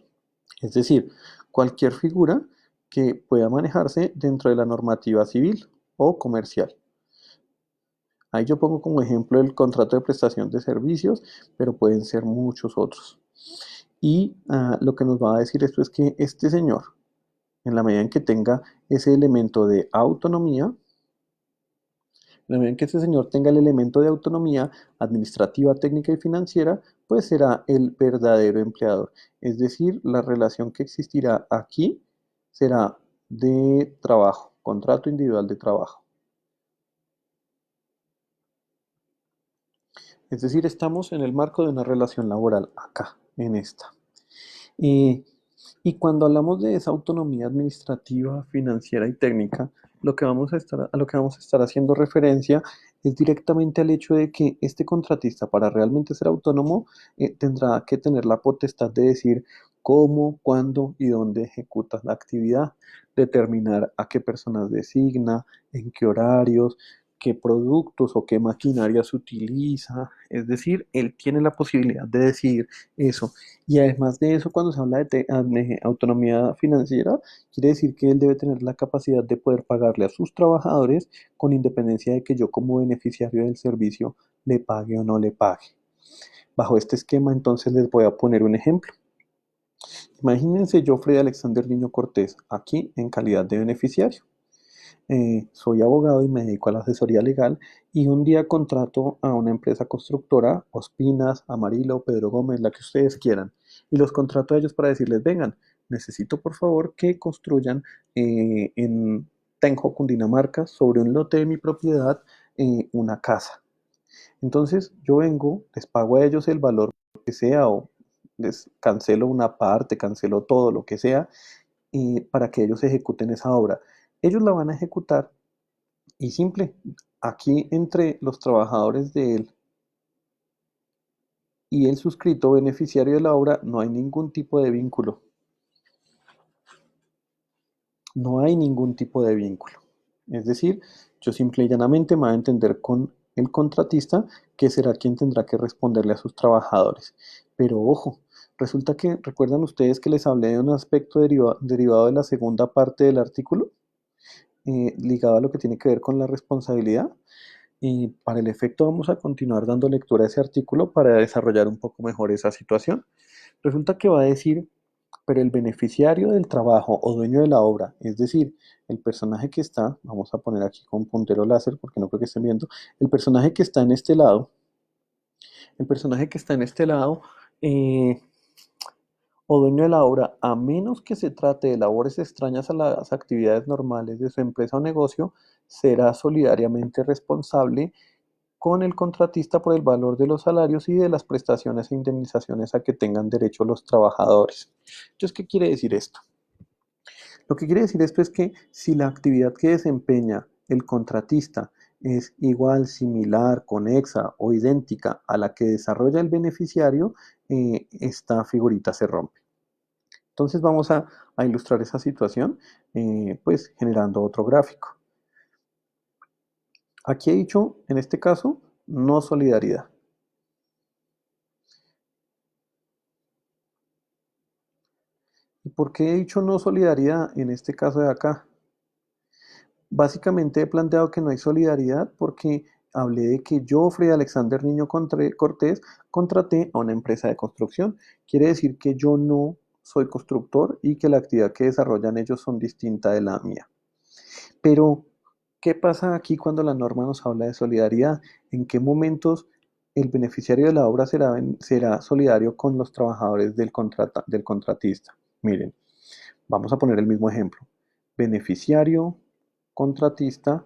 es decir, cualquier figura que pueda manejarse dentro de la normativa civil o comercial. Ahí yo pongo como ejemplo el contrato de prestación de servicios, pero pueden ser muchos otros. Y lo que nos va a decir esto es que este señor, en la medida en que tenga ese elemento de autonomía, en la medida en que este señor tenga el elemento de autonomía administrativa, técnica y financiera, pues será el verdadero empleador. Es decir, la relación que existirá aquí será de trabajo, contrato individual de trabajo. Es decir, estamos en el marco de una relación laboral acá, en esta. Y, y cuando hablamos de esa autonomía administrativa, financiera y técnica, a lo que vamos a estar haciendo referencia es directamente al hecho de que este contratista, para realmente ser autónomo, tendrá que tener la potestad de decir cómo, cuándo y dónde ejecuta la actividad, determinar a qué personas designa, en qué horarios, qué productos o qué maquinaria se utiliza. Es decir, él tiene la posibilidad de decidir eso. Y además de eso, cuando se habla de autonomía financiera, quiere decir que él debe tener la capacidad de poder pagarle a sus trabajadores con independencia de que yo como beneficiario del servicio le pague o no le pague. Bajo este esquema, entonces les voy a poner un ejemplo. Imagínense yo, Freddy Alexander Niño Cortés, aquí en calidad de beneficiario. Soy abogado y me dedico a la asesoría legal y un día contrato a una empresa constructora, Ospinas, Amarillo, Pedro Gómez, la que ustedes quieran, y los contrato a ellos para decirles, vengan, necesito por favor que construyan en Tenjo, Cundinamarca, sobre un lote de mi propiedad, una casa. Entonces yo vengo, les pago a ellos el valor que sea o les cancelo una parte, cancelo todo lo que sea para que ellos ejecuten esa obra. Ellos la van a ejecutar y simple, aquí entre los trabajadores de él y el suscrito beneficiario de la obra no hay ningún tipo de vínculo. No hay ningún tipo de vínculo. Es decir, yo simple y llanamente me voy a entender con el contratista, que será quien tendrá que responderle a sus trabajadores. Pero ojo, resulta que, ¿recuerdan ustedes que les hablé de un aspecto derivado de la segunda parte del artículo? Ligado a lo que tiene que ver con la responsabilidad. Y para el efecto vamos a continuar dando lectura a ese artículo para desarrollar un poco mejor esa situación. Resulta que va a decir, pero el beneficiario del trabajo o dueño de la obra, es decir, el personaje que está, vamos a poner aquí con puntero láser porque no creo que estén viendo, el personaje que está en este lado, el personaje que está en este lado, eh, o dueño de la obra, a menos que se trate de labores extrañas a las actividades normales de su empresa o negocio, será solidariamente responsable con el contratista por el valor de los salarios y de las prestaciones e indemnizaciones a que tengan derecho los trabajadores. Entonces, ¿qué quiere decir esto? Lo que quiere decir esto es que si la actividad que desempeña el contratista es igual, similar, conexa o idéntica a la que desarrolla el beneficiario, esta figurita se rompe. Entonces vamos a ilustrar esa situación, pues generando otro gráfico. Aquí he dicho, en este caso, no solidaridad. ¿Y por qué he dicho no solidaridad en este caso de acá? Básicamente he planteado que no hay solidaridad porque hablé de que yo, Freddy Alexander Niño Cortés, contraté a una empresa de construcción. Quiere decir que yo no soy constructor y que la actividad que desarrollan ellos son distinta de la mía. Pero, ¿qué pasa aquí cuando la norma nos habla de solidaridad? ¿En qué momentos el beneficiario de la obra será solidario con los trabajadores del contratista? Miren, vamos a poner el mismo ejemplo. Beneficiario, contratista,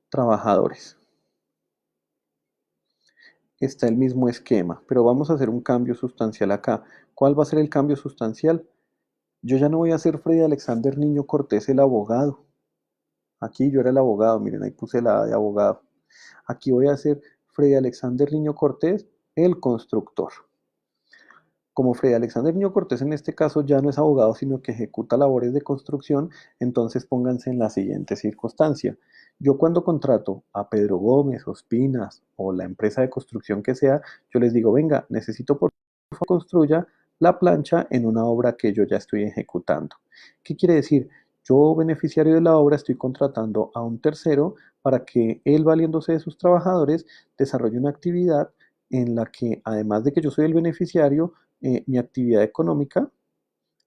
trabajadores. Está el mismo esquema, pero vamos a hacer un cambio sustancial acá. ¿Cuál va a ser el cambio sustancial? Yo ya no voy a ser Freddy Alexander Niño Cortés el abogado. Aquí yo era el abogado, miren, ahí puse la A de abogado. Aquí voy a ser Freddy Alexander Niño Cortés el constructor. Como Freddy Alexander Niño Cortés en este caso ya no es abogado, sino que ejecuta labores de construcción, entonces pónganse en la siguiente circunstancia. Yo cuando contrato a Pedro Gómez, Ospinas o la empresa de construcción que sea, yo les digo, venga, necesito por favor que construya la plancha en una obra que yo ya estoy ejecutando. ¿Qué quiere decir? Yo, beneficiario de la obra, estoy contratando a un tercero para que él, valiéndose de sus trabajadores, desarrolle una actividad en la que, además de que yo soy el beneficiario, mi actividad económica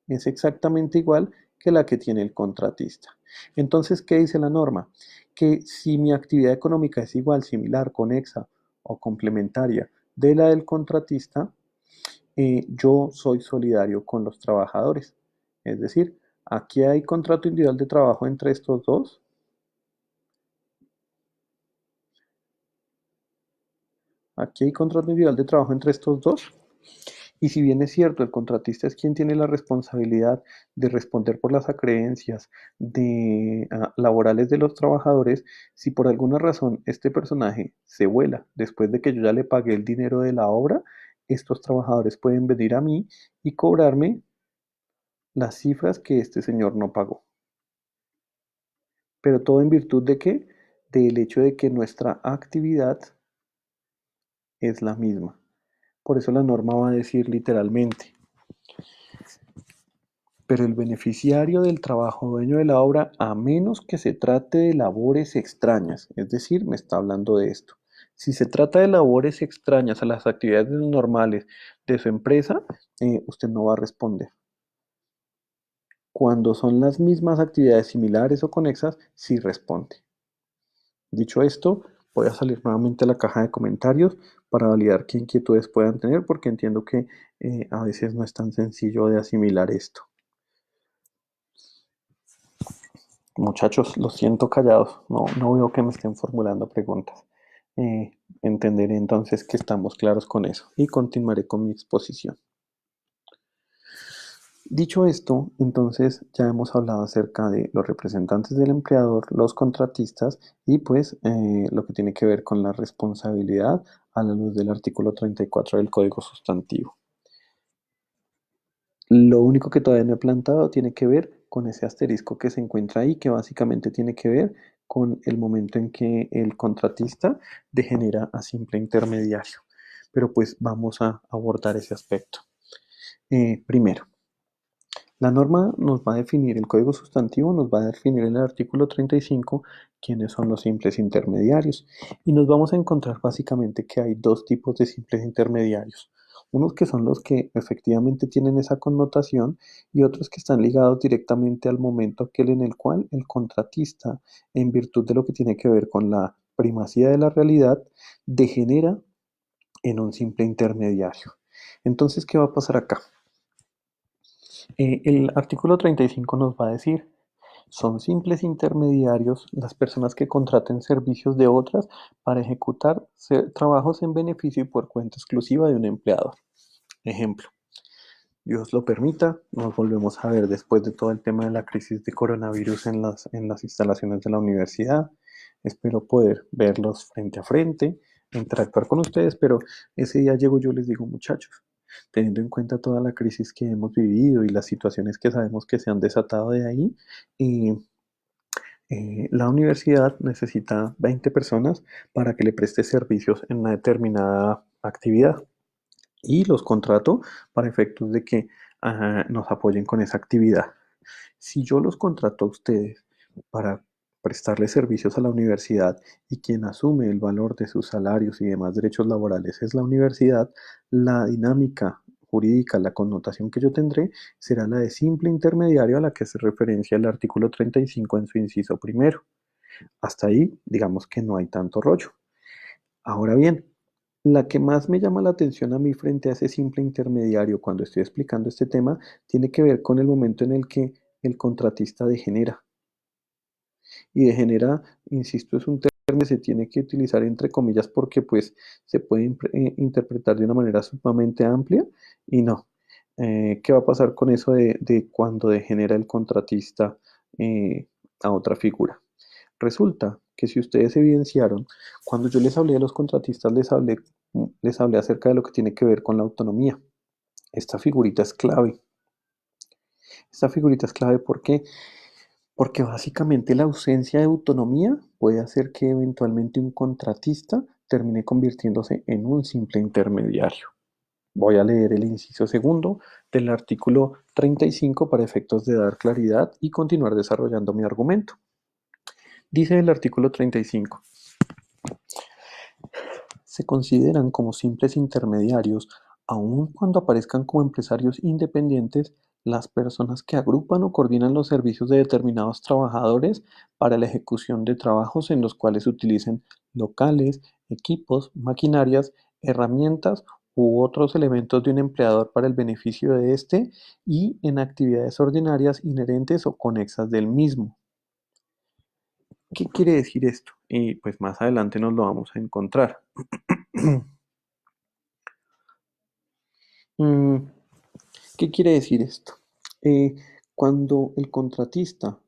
es exactamente igual que la que tiene el contratista. Entonces, ¿qué dice la norma? Que si mi actividad económica es igual, similar, conexa o complementaria de la del contratista, yo soy solidario con los trabajadores. Es decir, aquí hay contrato individual de trabajo entre estos dos. Aquí hay contrato individual de trabajo entre estos dos. Y si bien es cierto, el contratista es quien tiene la responsabilidad de responder por las acreencias laborales de los trabajadores, si por alguna razón este personaje se vuela después de que yo ya le pagué el dinero de la obra, estos trabajadores pueden venir a mí y cobrarme las cifras que este señor no pagó. Pero todo en virtud de qué? Del hecho de que nuestra actividad es la misma. Por eso la norma va a decir literalmente, pero el beneficiario del trabajo dueño de la obra, a menos que se trate de labores extrañas, es decir, me está hablando de esto. Si se trata de labores extrañas a las actividades normales de su empresa, usted no va a responder. Cuando son las mismas actividades similares o conexas, sí responde. Dicho esto, voy a salir nuevamente a la caja de comentarios para validar qué inquietudes puedan tener, porque entiendo que a veces no es tan sencillo de asimilar esto. Muchachos, los siento callados, no veo que me estén formulando preguntas. Eh, Entenderé entonces que estamos claros con eso y continuaré con mi exposición. Dicho esto, entonces ya hemos hablado acerca de los representantes del empleador, los contratistas y pues lo que tiene que ver con la responsabilidad a la luz del artículo 34 del Código Sustantivo. Lo único que todavía no he plantado tiene que ver con ese asterisco que se encuentra ahí, que básicamente tiene que ver con el momento en que el contratista degenera a simple intermediario. Pero pues vamos a abordar ese aspecto. Primero, la norma nos va a definir, el código sustantivo nos va a definir en el artículo 35 quiénes son los simples intermediarios. Y nos vamos a encontrar básicamente que hay dos tipos de simples intermediarios. Unos que son los que efectivamente tienen esa connotación y otros que están ligados directamente al momento aquel en el cual el contratista, en virtud de lo que tiene que ver con la primacía de la realidad, degenera en un simple intermediario. Entonces, ¿qué va a pasar acá? El artículo 35 nos va a decir, son simples intermediarios las personas que contraten servicios de otras para ejecutar trabajos en beneficio y por cuenta exclusiva de un empleador. Ejemplo, Dios lo permita, nos volvemos a ver después de todo el tema de la crisis de coronavirus en las instalaciones de la universidad. Espero poder verlos frente a frente, interactuar con ustedes, pero ese día llego yo les digo, muchachos, teniendo en cuenta toda la crisis que hemos vivido y las situaciones que sabemos que se han desatado de ahí, eh, la universidad necesita 20 personas para que le preste servicios en una determinada actividad y los contrato para efectos de que nos apoyen con esa actividad. Si yo los contrato a ustedes para prestarles servicios a la universidad y quien asume el valor de sus salarios y demás derechos laborales es la universidad, la dinámica jurídica, la connotación que yo tendré será la de simple intermediario a la que se referencia el artículo 35 en su inciso primero. Hasta ahí, digamos que no hay tanto rollo. Ahora bien, la que más me llama la atención a mí frente a ese simple intermediario cuando estoy explicando este tema tiene que ver con el momento en el que el contratista degenera. Y degenera, insisto, es un término que se tiene que utilizar entre comillas porque pues se puede interpretar de una manera sumamente amplia y no. ¿Qué va a pasar con eso de cuando degenera el contratista a otra figura? Resulta que si ustedes evidenciaron, cuando yo les hablé de los contratistas, les hablé acerca de lo que tiene que ver con la autonomía. Esta figurita es clave. Esta figurita es clave porque básicamente la ausencia de autonomía puede hacer que eventualmente un contratista termine convirtiéndose en un simple intermediario. Voy a leer el inciso segundo del artículo 35 para efectos de dar claridad y continuar desarrollando mi argumento. Dice el artículo 35. Se consideran como simples intermediarios, aun cuando aparezcan como empresarios independientes, las personas que agrupan o coordinan los servicios de determinados trabajadores para la ejecución de trabajos en los cuales se utilicen locales, equipos, maquinarias, herramientas u otros elementos de un empleador para el beneficio de éste y en actividades ordinarias inherentes o conexas del mismo. ¿Qué quiere decir esto? Y pues más adelante nos lo vamos a encontrar. Mm, ¿Qué quiere decir esto? Eh, Cuando el contratista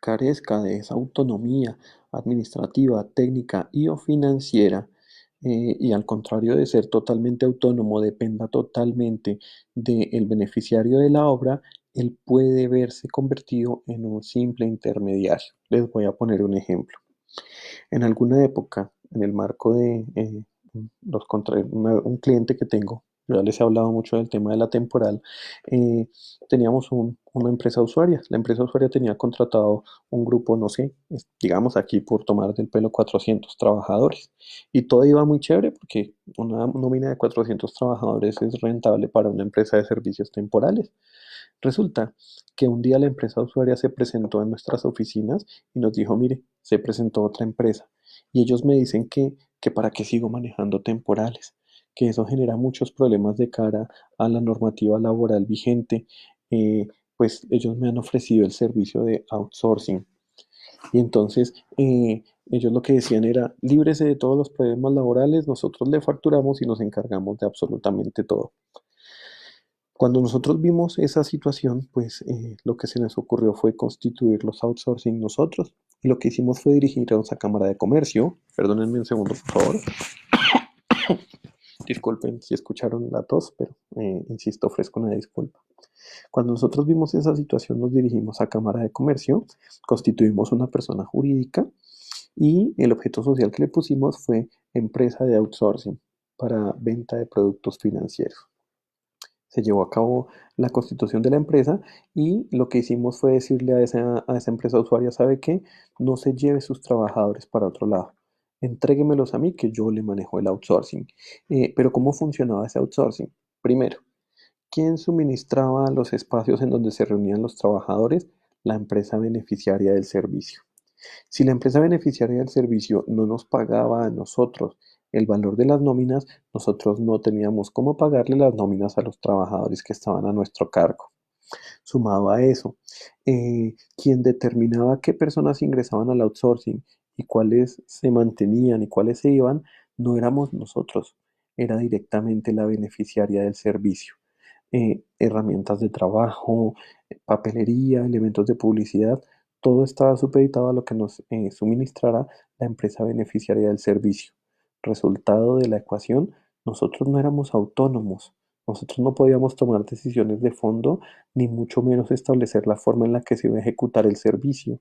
carezca de esa autonomía administrativa, técnica y o financiera, y al contrario de ser totalmente autónomo, dependa totalmente del beneficiario de la obra, él puede verse convertido en un simple intermediario. Les voy a poner un ejemplo. En alguna época, en el marco de un cliente que tengo, yo ya les he hablado mucho del tema de la temporal, teníamos un una empresa usuaria. La empresa usuaria tenía contratado un grupo, no sé, digamos aquí por tomar del pelo 400 trabajadores. Y todo iba muy chévere porque una nómina de 400 trabajadores es rentable para una empresa de servicios temporales. Resulta que un día la empresa usuaria se presentó en nuestras oficinas y nos dijo, mire, se presentó otra empresa. Y ellos me dicen que para qué sigo manejando temporales, que eso genera muchos problemas de cara a la normativa laboral vigente. eh, pues ellos me han ofrecido el servicio de outsourcing. Y entonces ellos lo que decían era, líbrese de todos los problemas laborales, nosotros le facturamos y nos encargamos de absolutamente todo. Cuando nosotros vimos esa situación, pues lo que se nos ocurrió fue constituir los outsourcing nosotros. Y lo que hicimos fue dirigirnos a Cámara de Comercio. Perdónenme un segundo, por favor. Disculpen si escucharon la tos, pero insisto, ofrezco una disculpa. Cuando nosotros vimos esa situación, nos dirigimos a Cámara de Comercio, constituimos una persona jurídica y el objeto social que le pusimos fue empresa de outsourcing para venta de productos financieros. Se llevó a cabo la constitución de la empresa y lo que hicimos fue decirle a esa empresa usuaria, ¿sabe qué? No se lleve sus trabajadores para otro lado. Entréguemelos a mí que yo le manejo el outsourcing. Pero ¿cómo funcionaba ese outsourcing? Primero, ¿quién suministraba los espacios en donde se reunían los trabajadores? La empresa beneficiaria del servicio. Si la empresa beneficiaria del servicio no nos pagaba a nosotros el valor de las nóminas, nosotros no teníamos cómo pagarle las nóminas a los trabajadores que estaban a nuestro cargo. Sumado a eso, quien determinaba qué personas ingresaban al outsourcing y cuáles se mantenían y cuáles se iban, no éramos nosotros, era directamente la beneficiaria del servicio. Herramientas de trabajo, papelería, elementos de publicidad, todo estaba supeditado a lo que nos suministrara la empresa beneficiaria del servicio. Resultado de la ecuación, nosotros no éramos autónomos, nosotros no podíamos tomar decisiones de fondo, ni mucho menos establecer la forma en la que se iba a ejecutar el servicio.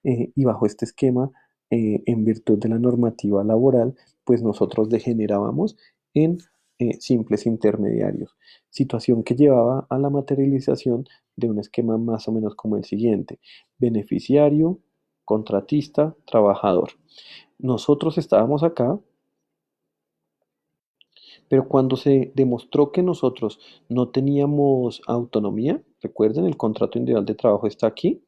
Y bajo este esquema, en virtud de la normativa laboral, pues nosotros degenerábamos en simples intermediarios, situación que llevaba a la materialización de un esquema más o menos como el siguiente: beneficiario, contratista, trabajador. Nosotros estábamos acá, pero cuando se demostró que nosotros no teníamos autonomía, recuerden, el contrato individual de trabajo está aquí.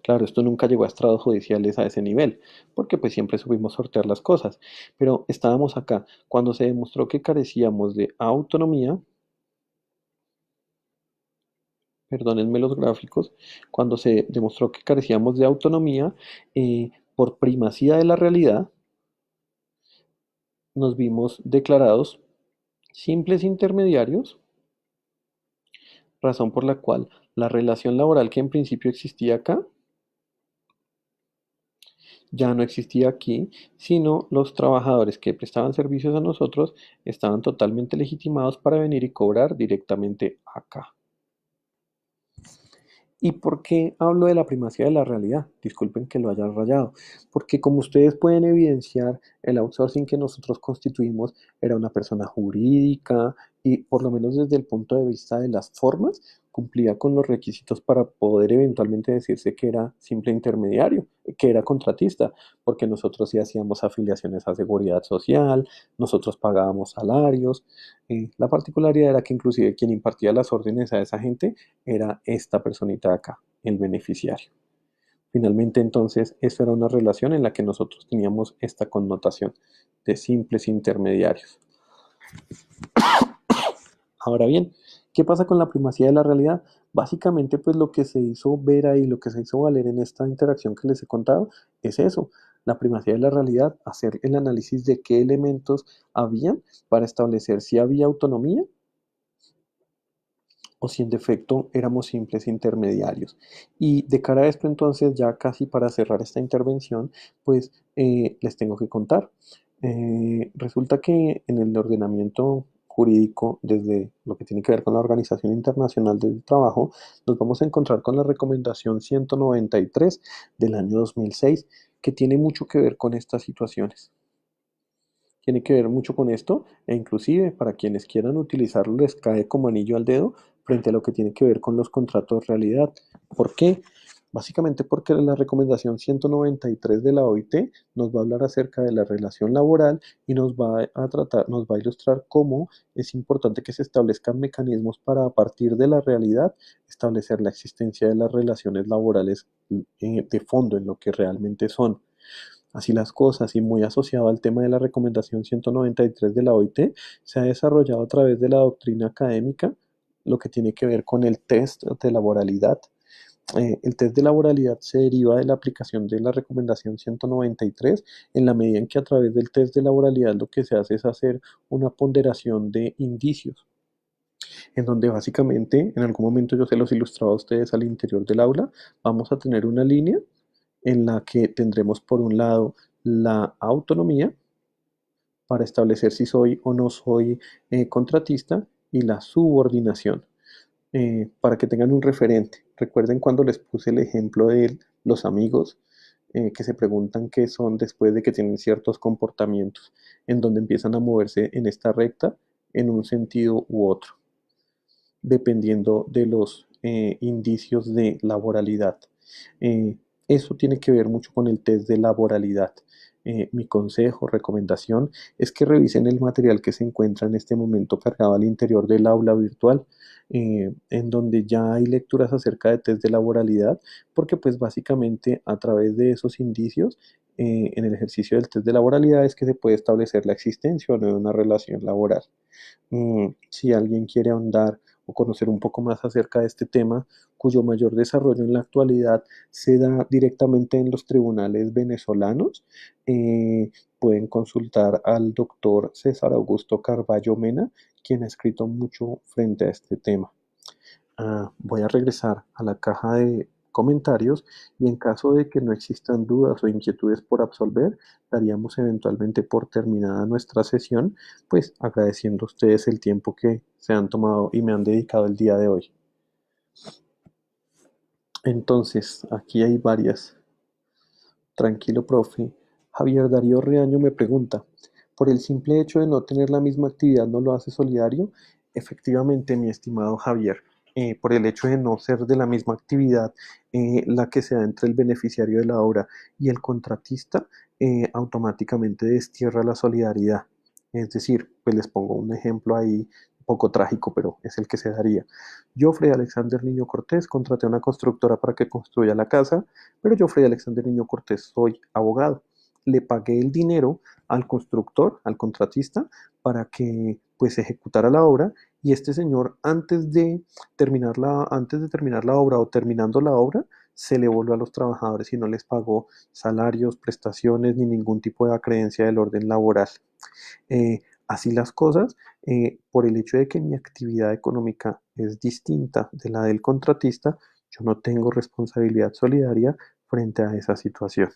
Claro, esto nunca llegó a estrados judiciales a ese nivel, porque pues siempre supimos sortear las cosas, pero estábamos acá. Cuando se demostró que carecíamos de autonomía, perdónenme los gráficos, cuando se demostró que carecíamos de autonomía, por primacía de la realidad, nos vimos declarados simples intermediarios, razón por la cual la relación laboral que en principio existía acá ya no existía aquí, sino los trabajadores que prestaban servicios a nosotros estaban totalmente legitimados para venir y cobrar directamente acá. ¿Y por qué hablo de la primacía de la realidad? Disculpen que lo haya rayado. Porque como ustedes pueden evidenciar, el outsourcing que nosotros constituimos era una persona jurídica y por lo menos desde el punto de vista de las formas, cumplía con los requisitos para poder eventualmente decirse que era simple intermediario, que era contratista, porque nosotros sí hacíamos afiliaciones a seguridad social, nosotros pagábamos salarios. La particularidad era que inclusive quien impartía las órdenes a esa gente era esta personita de acá, el beneficiario. Finalmente, entonces, eso era una relación en la que nosotros teníamos esta connotación de simples intermediarios. Ahora bien, ¿qué pasa con la primacía de la realidad? Básicamente, pues lo que se hizo ver ahí, lo que se hizo valer en esta interacción que les he contado, es eso, la primacía de la realidad, hacer el análisis de qué elementos habían para establecer si había autonomía o si en defecto éramos simples intermediarios. Y de cara a esto entonces, ya casi para cerrar esta intervención, pues les tengo que contar. Resulta que en el ordenamiento jurídico, desde lo que tiene que ver con la Organización Internacional del Trabajo, nos vamos a encontrar con la recomendación 193 del año 2006, que tiene mucho que ver con estas situaciones. Tiene que ver mucho con esto e inclusive para quienes quieran utilizarlo les cae como anillo al dedo frente a lo que tiene que ver con los contratos realidad. ¿Por qué? Básicamente porque la recomendación 193 de la OIT nos va a hablar acerca de la relación laboral y nos va a ilustrar cómo es importante que se establezcan mecanismos para, a partir de la realidad, establecer la existencia de las relaciones laborales de fondo en lo que realmente son. Así las cosas, y muy asociado al tema de la recomendación 193 de la OIT, se ha desarrollado a través de la doctrina académica lo que tiene que ver con el test de laboralidad. El test de laboralidad se deriva de la aplicación de la recomendación 193 en la medida en que a través del test de laboralidad lo que se hace es hacer una ponderación de indicios, en donde básicamente en algún momento yo se los ilustraba a ustedes al interior del aula, vamos a tener una línea en la que tendremos por un lado la autonomía para establecer si soy o no soy contratista y la subordinación. Para que tengan un referente. Recuerden cuando les puse el ejemplo de los amigos que se preguntan qué son después de que tienen ciertos comportamientos, en donde empiezan a moverse en esta recta en un sentido u otro, dependiendo de los indicios de laboralidad. Eh, Eso tiene que ver mucho con el test de laboralidad. Mi consejo, recomendación, es que revisen el material que se encuentra en este momento cargado al interior del aula virtual, en donde ya hay lecturas acerca de test de laboralidad, porque pues básicamente a través de esos indicios, en el ejercicio del test de laboralidad es que se puede establecer la existencia o no de una relación laboral. Si alguien quiere ahondar o conocer un poco más acerca de este tema, cuyo mayor desarrollo en la actualidad se da directamente en los tribunales venezolanos, pueden consultar al doctor César Augusto Carballo Mena, quien ha escrito mucho frente a este tema. Voy a regresar a la caja de comentarios y en caso de que no existan dudas o inquietudes por absolver, daríamos eventualmente por terminada nuestra sesión, pues agradeciendo a ustedes el tiempo que se han tomado y me han dedicado el día de hoy. Entonces, aquí hay varias. Tranquilo, profe. Javier Darío Reaño me pregunta, ¿por el simple hecho de no tener la misma actividad no lo hace solidario? Efectivamente, mi estimado Javier, por el hecho de no ser de la misma actividad la que se da entre el beneficiario de la obra y el contratista, automáticamente destierra la solidaridad. Es decir, pues les pongo un ejemplo ahí un poco trágico, pero es el que se daría. Yo, Freddy Alexander Niño Cortés, contraté a una constructora para que construya la casa, pero yo, Freddy Alexander Niño Cortés, soy abogado. Le pagué el dinero al constructor, al contratista, para que pues ejecutara la obra y este señor antes de terminar la obra o terminando la obra, se le volvió a los trabajadores y no les pagó salarios, prestaciones ni ningún tipo de acreencia del orden laboral. Así las cosas, por el hecho de que mi actividad económica es distinta de la del contratista, yo no tengo responsabilidad solidaria frente a esa situación.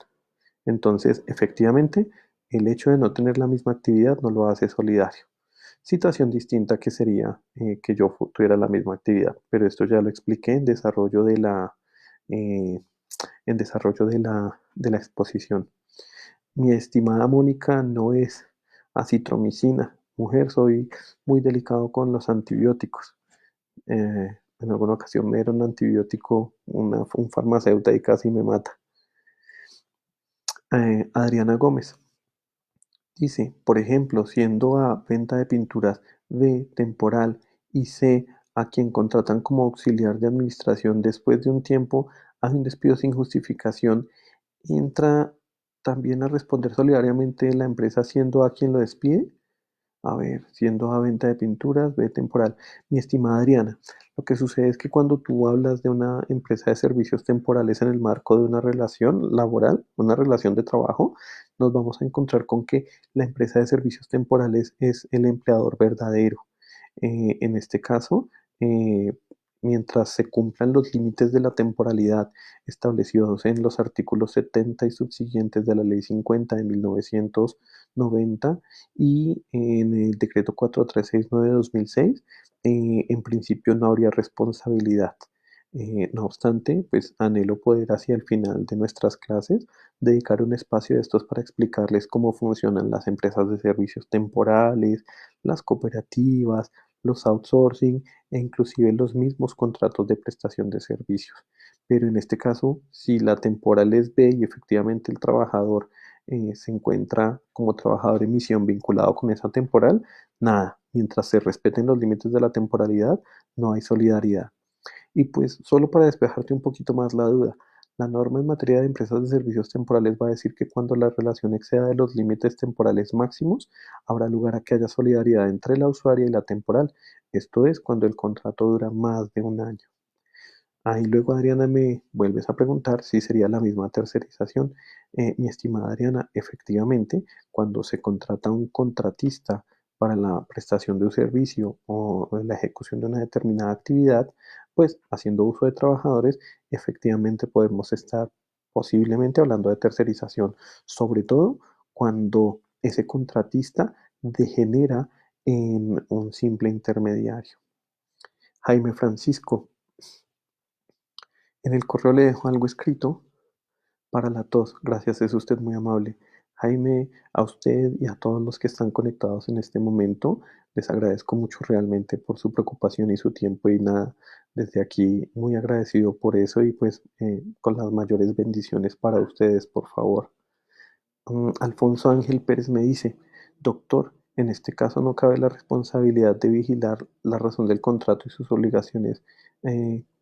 Entonces, efectivamente, el hecho de no tener la misma actividad no lo hace solidario. Situación distinta que sería que yo tuviera la misma actividad, pero esto ya lo expliqué eh, en desarrollo de la exposición. Mi estimada Mónica, no es acitromicina. Mujer, soy muy delicado con los antibióticos. En alguna ocasión me dieron un antibiótico, un farmacéutico y casi me mata. Adriana Gómez dice, por ejemplo, siendo A venta de pinturas, B temporal y C a quien contratan como auxiliar de administración después de un tiempo hace un despido sin justificación, entra también a responder solidariamente la empresa siendo A quien lo despide. A ver, siendo a venta de pinturas, B temporal. Mi estimada Adriana, lo que sucede es que cuando tú hablas de una empresa de servicios temporales en el marco de una relación laboral, una relación de trabajo, nos vamos a encontrar con que la empresa de servicios temporales es el empleador verdadero. En este caso, eh, mientras se cumplan los límites de la temporalidad establecidos en los artículos 70 y subsiguientes de la Ley 50 de 1990 y en el decreto 4369 de 2006, en principio no habría responsabilidad. No obstante, pues anhelo poder hacia el final de nuestras clases dedicar un espacio de estos para explicarles cómo funcionan las empresas de servicios temporales, las cooperativas, los outsourcing e inclusive los mismos contratos de prestación de servicios. Pero en este caso, si la temporal es B y efectivamente el trabajador se encuentra como trabajador en misión vinculado con esa temporal, nada, mientras se respeten los límites de la temporalidad, no hay solidaridad. Y pues solo para despejarte un poquito más la duda, la norma en materia de empresas de servicios temporales va a decir que cuando la relación exceda de los límites temporales máximos, habrá lugar a que haya solidaridad entre la usuaria y la temporal. Esto es cuando el contrato dura más de un año. Ahí luego, Adriana, me vuelves a preguntar si sería la misma tercerización. Mi estimada Adriana, efectivamente, cuando se contrata un contratista para la prestación de un servicio o la ejecución de una determinada actividad, pues haciendo uso de trabajadores, efectivamente podemos estar posiblemente hablando de tercerización, sobre todo cuando ese contratista degenera en un simple intermediario. Jaime Francisco, en el correo le dejo algo escrito para la tos. Gracias, es usted muy amable. Jaime, a usted y a todos los que están conectados en este momento, les agradezco mucho realmente por su preocupación y su tiempo y nada, desde aquí muy agradecido por eso y pues con las mayores bendiciones para ustedes, por favor. Alfonso Ángel Pérez me dice, doctor, en este caso no cabe la responsabilidad de vigilar la razón del contrato y sus obligaciones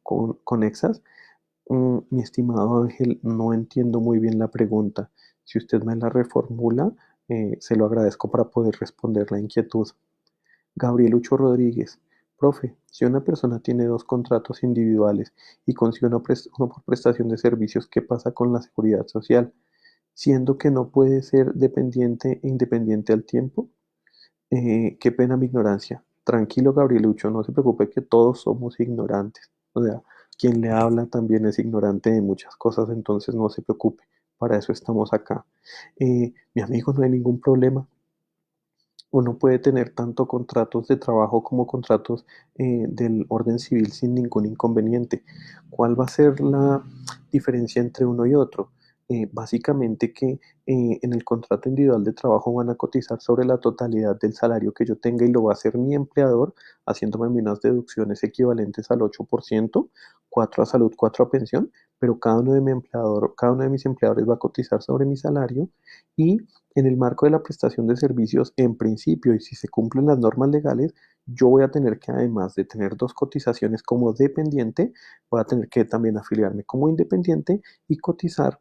conexas. Mi estimado Ángel, no entiendo muy bien la pregunta. Si usted me la reformula, se lo agradezco para poder responder la inquietud. Gabriel Ucho Rodríguez, profe, si una persona tiene dos contratos individuales y consigue uno por prestación de servicios, ¿qué pasa con la seguridad social? Siendo que no puede ser dependiente e independiente al tiempo. Qué pena mi ignorancia. Tranquilo, Gabrielucho, no se preocupe que todos somos ignorantes. O sea, quien le habla también es ignorante de muchas cosas, entonces no se preocupe. Para eso estamos acá. Mi amigo, no hay ningún problema. Uno puede tener tanto contratos de trabajo como contratos del orden civil sin ningún inconveniente. ¿Cuál va a ser la diferencia entre uno y otro? Básicamente que en el contrato individual de trabajo van a cotizar sobre la totalidad del salario que yo tenga y lo va a hacer mi empleador, haciéndome unas deducciones equivalentes al 8%, 4 a salud, 4 a pensión, pero cada uno de mis empleadores va a cotizar sobre mi salario y en el marco de la prestación de servicios, en principio, y si se cumplen las normas legales, yo voy a tener que, además de tener dos cotizaciones como dependiente, voy a tener que también afiliarme como independiente y cotizar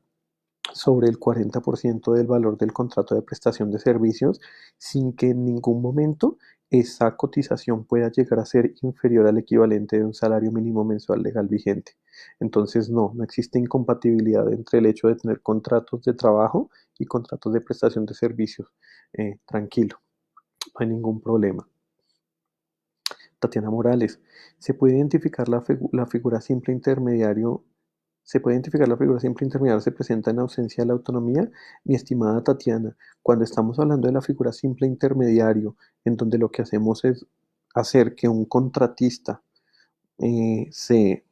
sobre el 40% del valor del contrato de prestación de servicios sin que en ningún momento esa cotización pueda llegar a ser inferior al equivalente de un salario mínimo mensual legal vigente. Entonces, no existe incompatibilidad entre el hecho de tener contratos de trabajo y contratos de prestación de servicios. Tranquilo, no hay ningún problema. Tatiana Morales, ¿se puede identificar la figura simple intermediario? ¿Se puede identificar la figura simple intermediaria se presenta en ausencia de la autonomía? Mi estimada Tatiana, cuando estamos hablando de la figura simple intermediario, en donde lo que hacemos es hacer que un contratista se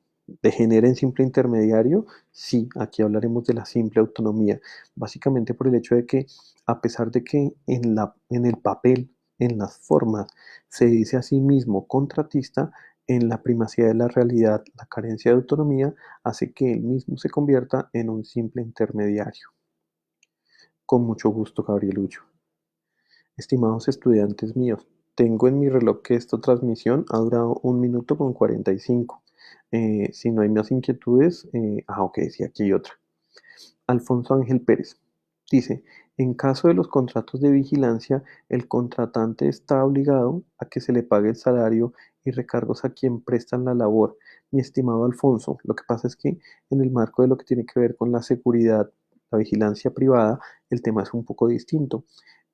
degenere en simple intermediario, sí, aquí hablaremos de la simple autonomía, básicamente por el hecho de que a pesar de que en el papel, en las formas, se dice a sí mismo contratista, en la primacía de la realidad, la carencia de autonomía hace que él mismo se convierta en un simple intermediario. Con mucho gusto, Gabrielucho. Estimados estudiantes míos, tengo en mi reloj que esta transmisión ha durado 1 minuto con 45. Si no hay más inquietudes, ok, sí, aquí hay otra. Alfonso Ángel Pérez dice, en caso de los contratos de vigilancia, el contratante está obligado a que se le pague el salario y recargos a quien prestan la labor. Mi estimado Alfonso, lo que pasa es que en el marco de lo que tiene que ver con la seguridad, la vigilancia privada, el tema es un poco distinto.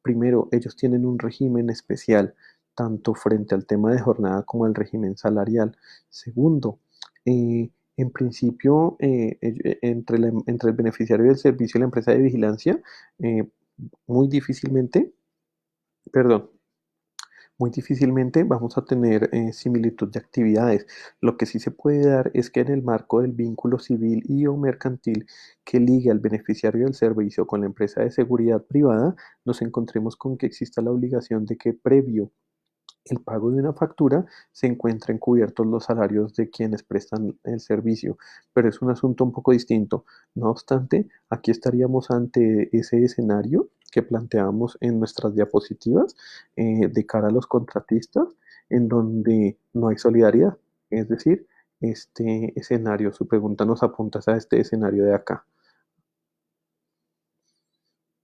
Primero, ellos tienen un régimen especial, tanto frente al tema de jornada como al régimen salarial. Segundo, en principio, entre el beneficiario del servicio y la empresa de vigilancia, eh, muy difícilmente, perdón, muy difícilmente vamos a tener similitud de actividades. Lo que sí se puede dar es que en el marco del vínculo civil y o mercantil que ligue al beneficiario del servicio con la empresa de seguridad privada, nos encontremos con que exista la obligación de que previo el pago de una factura se encuentra encubiertos los salarios de quienes prestan el servicio, pero es un asunto un poco distinto. No obstante, aquí estaríamos ante ese escenario que planteamos en nuestras diapositivas de cara a los contratistas, en donde no hay solidaridad. Es decir, este escenario, su pregunta nos apunta a este escenario de acá.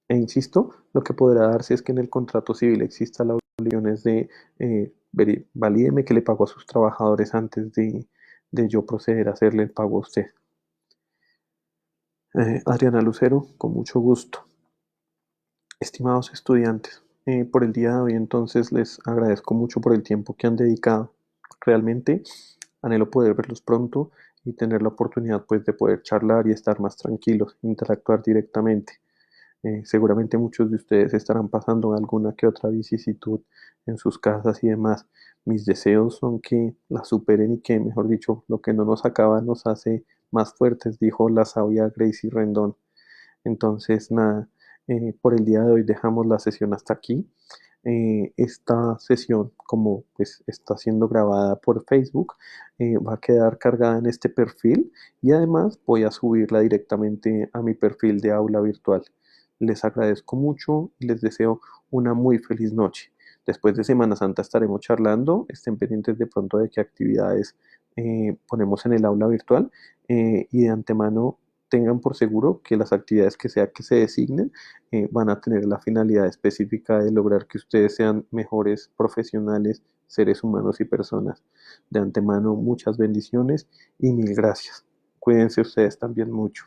E insisto, lo que podrá darse es que en el contrato civil exista la obligación de valídeme que le pago a sus trabajadores antes de yo proceder a hacerle el pago a usted. Adriana Lucero, con mucho gusto. Estimados estudiantes, por el día de hoy entonces les agradezco mucho por el tiempo que han dedicado. Realmente anhelo poder verlos pronto y tener la oportunidad pues de poder charlar y estar más tranquilos, interactuar directamente. Seguramente muchos de ustedes estarán pasando alguna que otra vicisitud en sus casas y demás. Mis deseos son que la superen y que, mejor dicho, lo que no nos acaba nos hace más fuertes, dijo la sabia Gracie Rendón. Entonces, nada, por el día de hoy dejamos la sesión hasta aquí. Esta sesión, como pues está siendo grabada por Facebook, va a quedar cargada en este perfil y además voy a subirla directamente a mi perfil de aula virtual. Les agradezco mucho y les deseo una muy feliz noche. Después de Semana Santa estaremos charlando, estén pendientes de pronto de qué actividades ponemos en el aula virtual y de antemano tengan por seguro que las actividades que sea que se designen van a tener la finalidad específica de lograr que ustedes sean mejores profesionales, seres humanos y personas. De antemano, muchas bendiciones y mil gracias. Cuídense ustedes también mucho.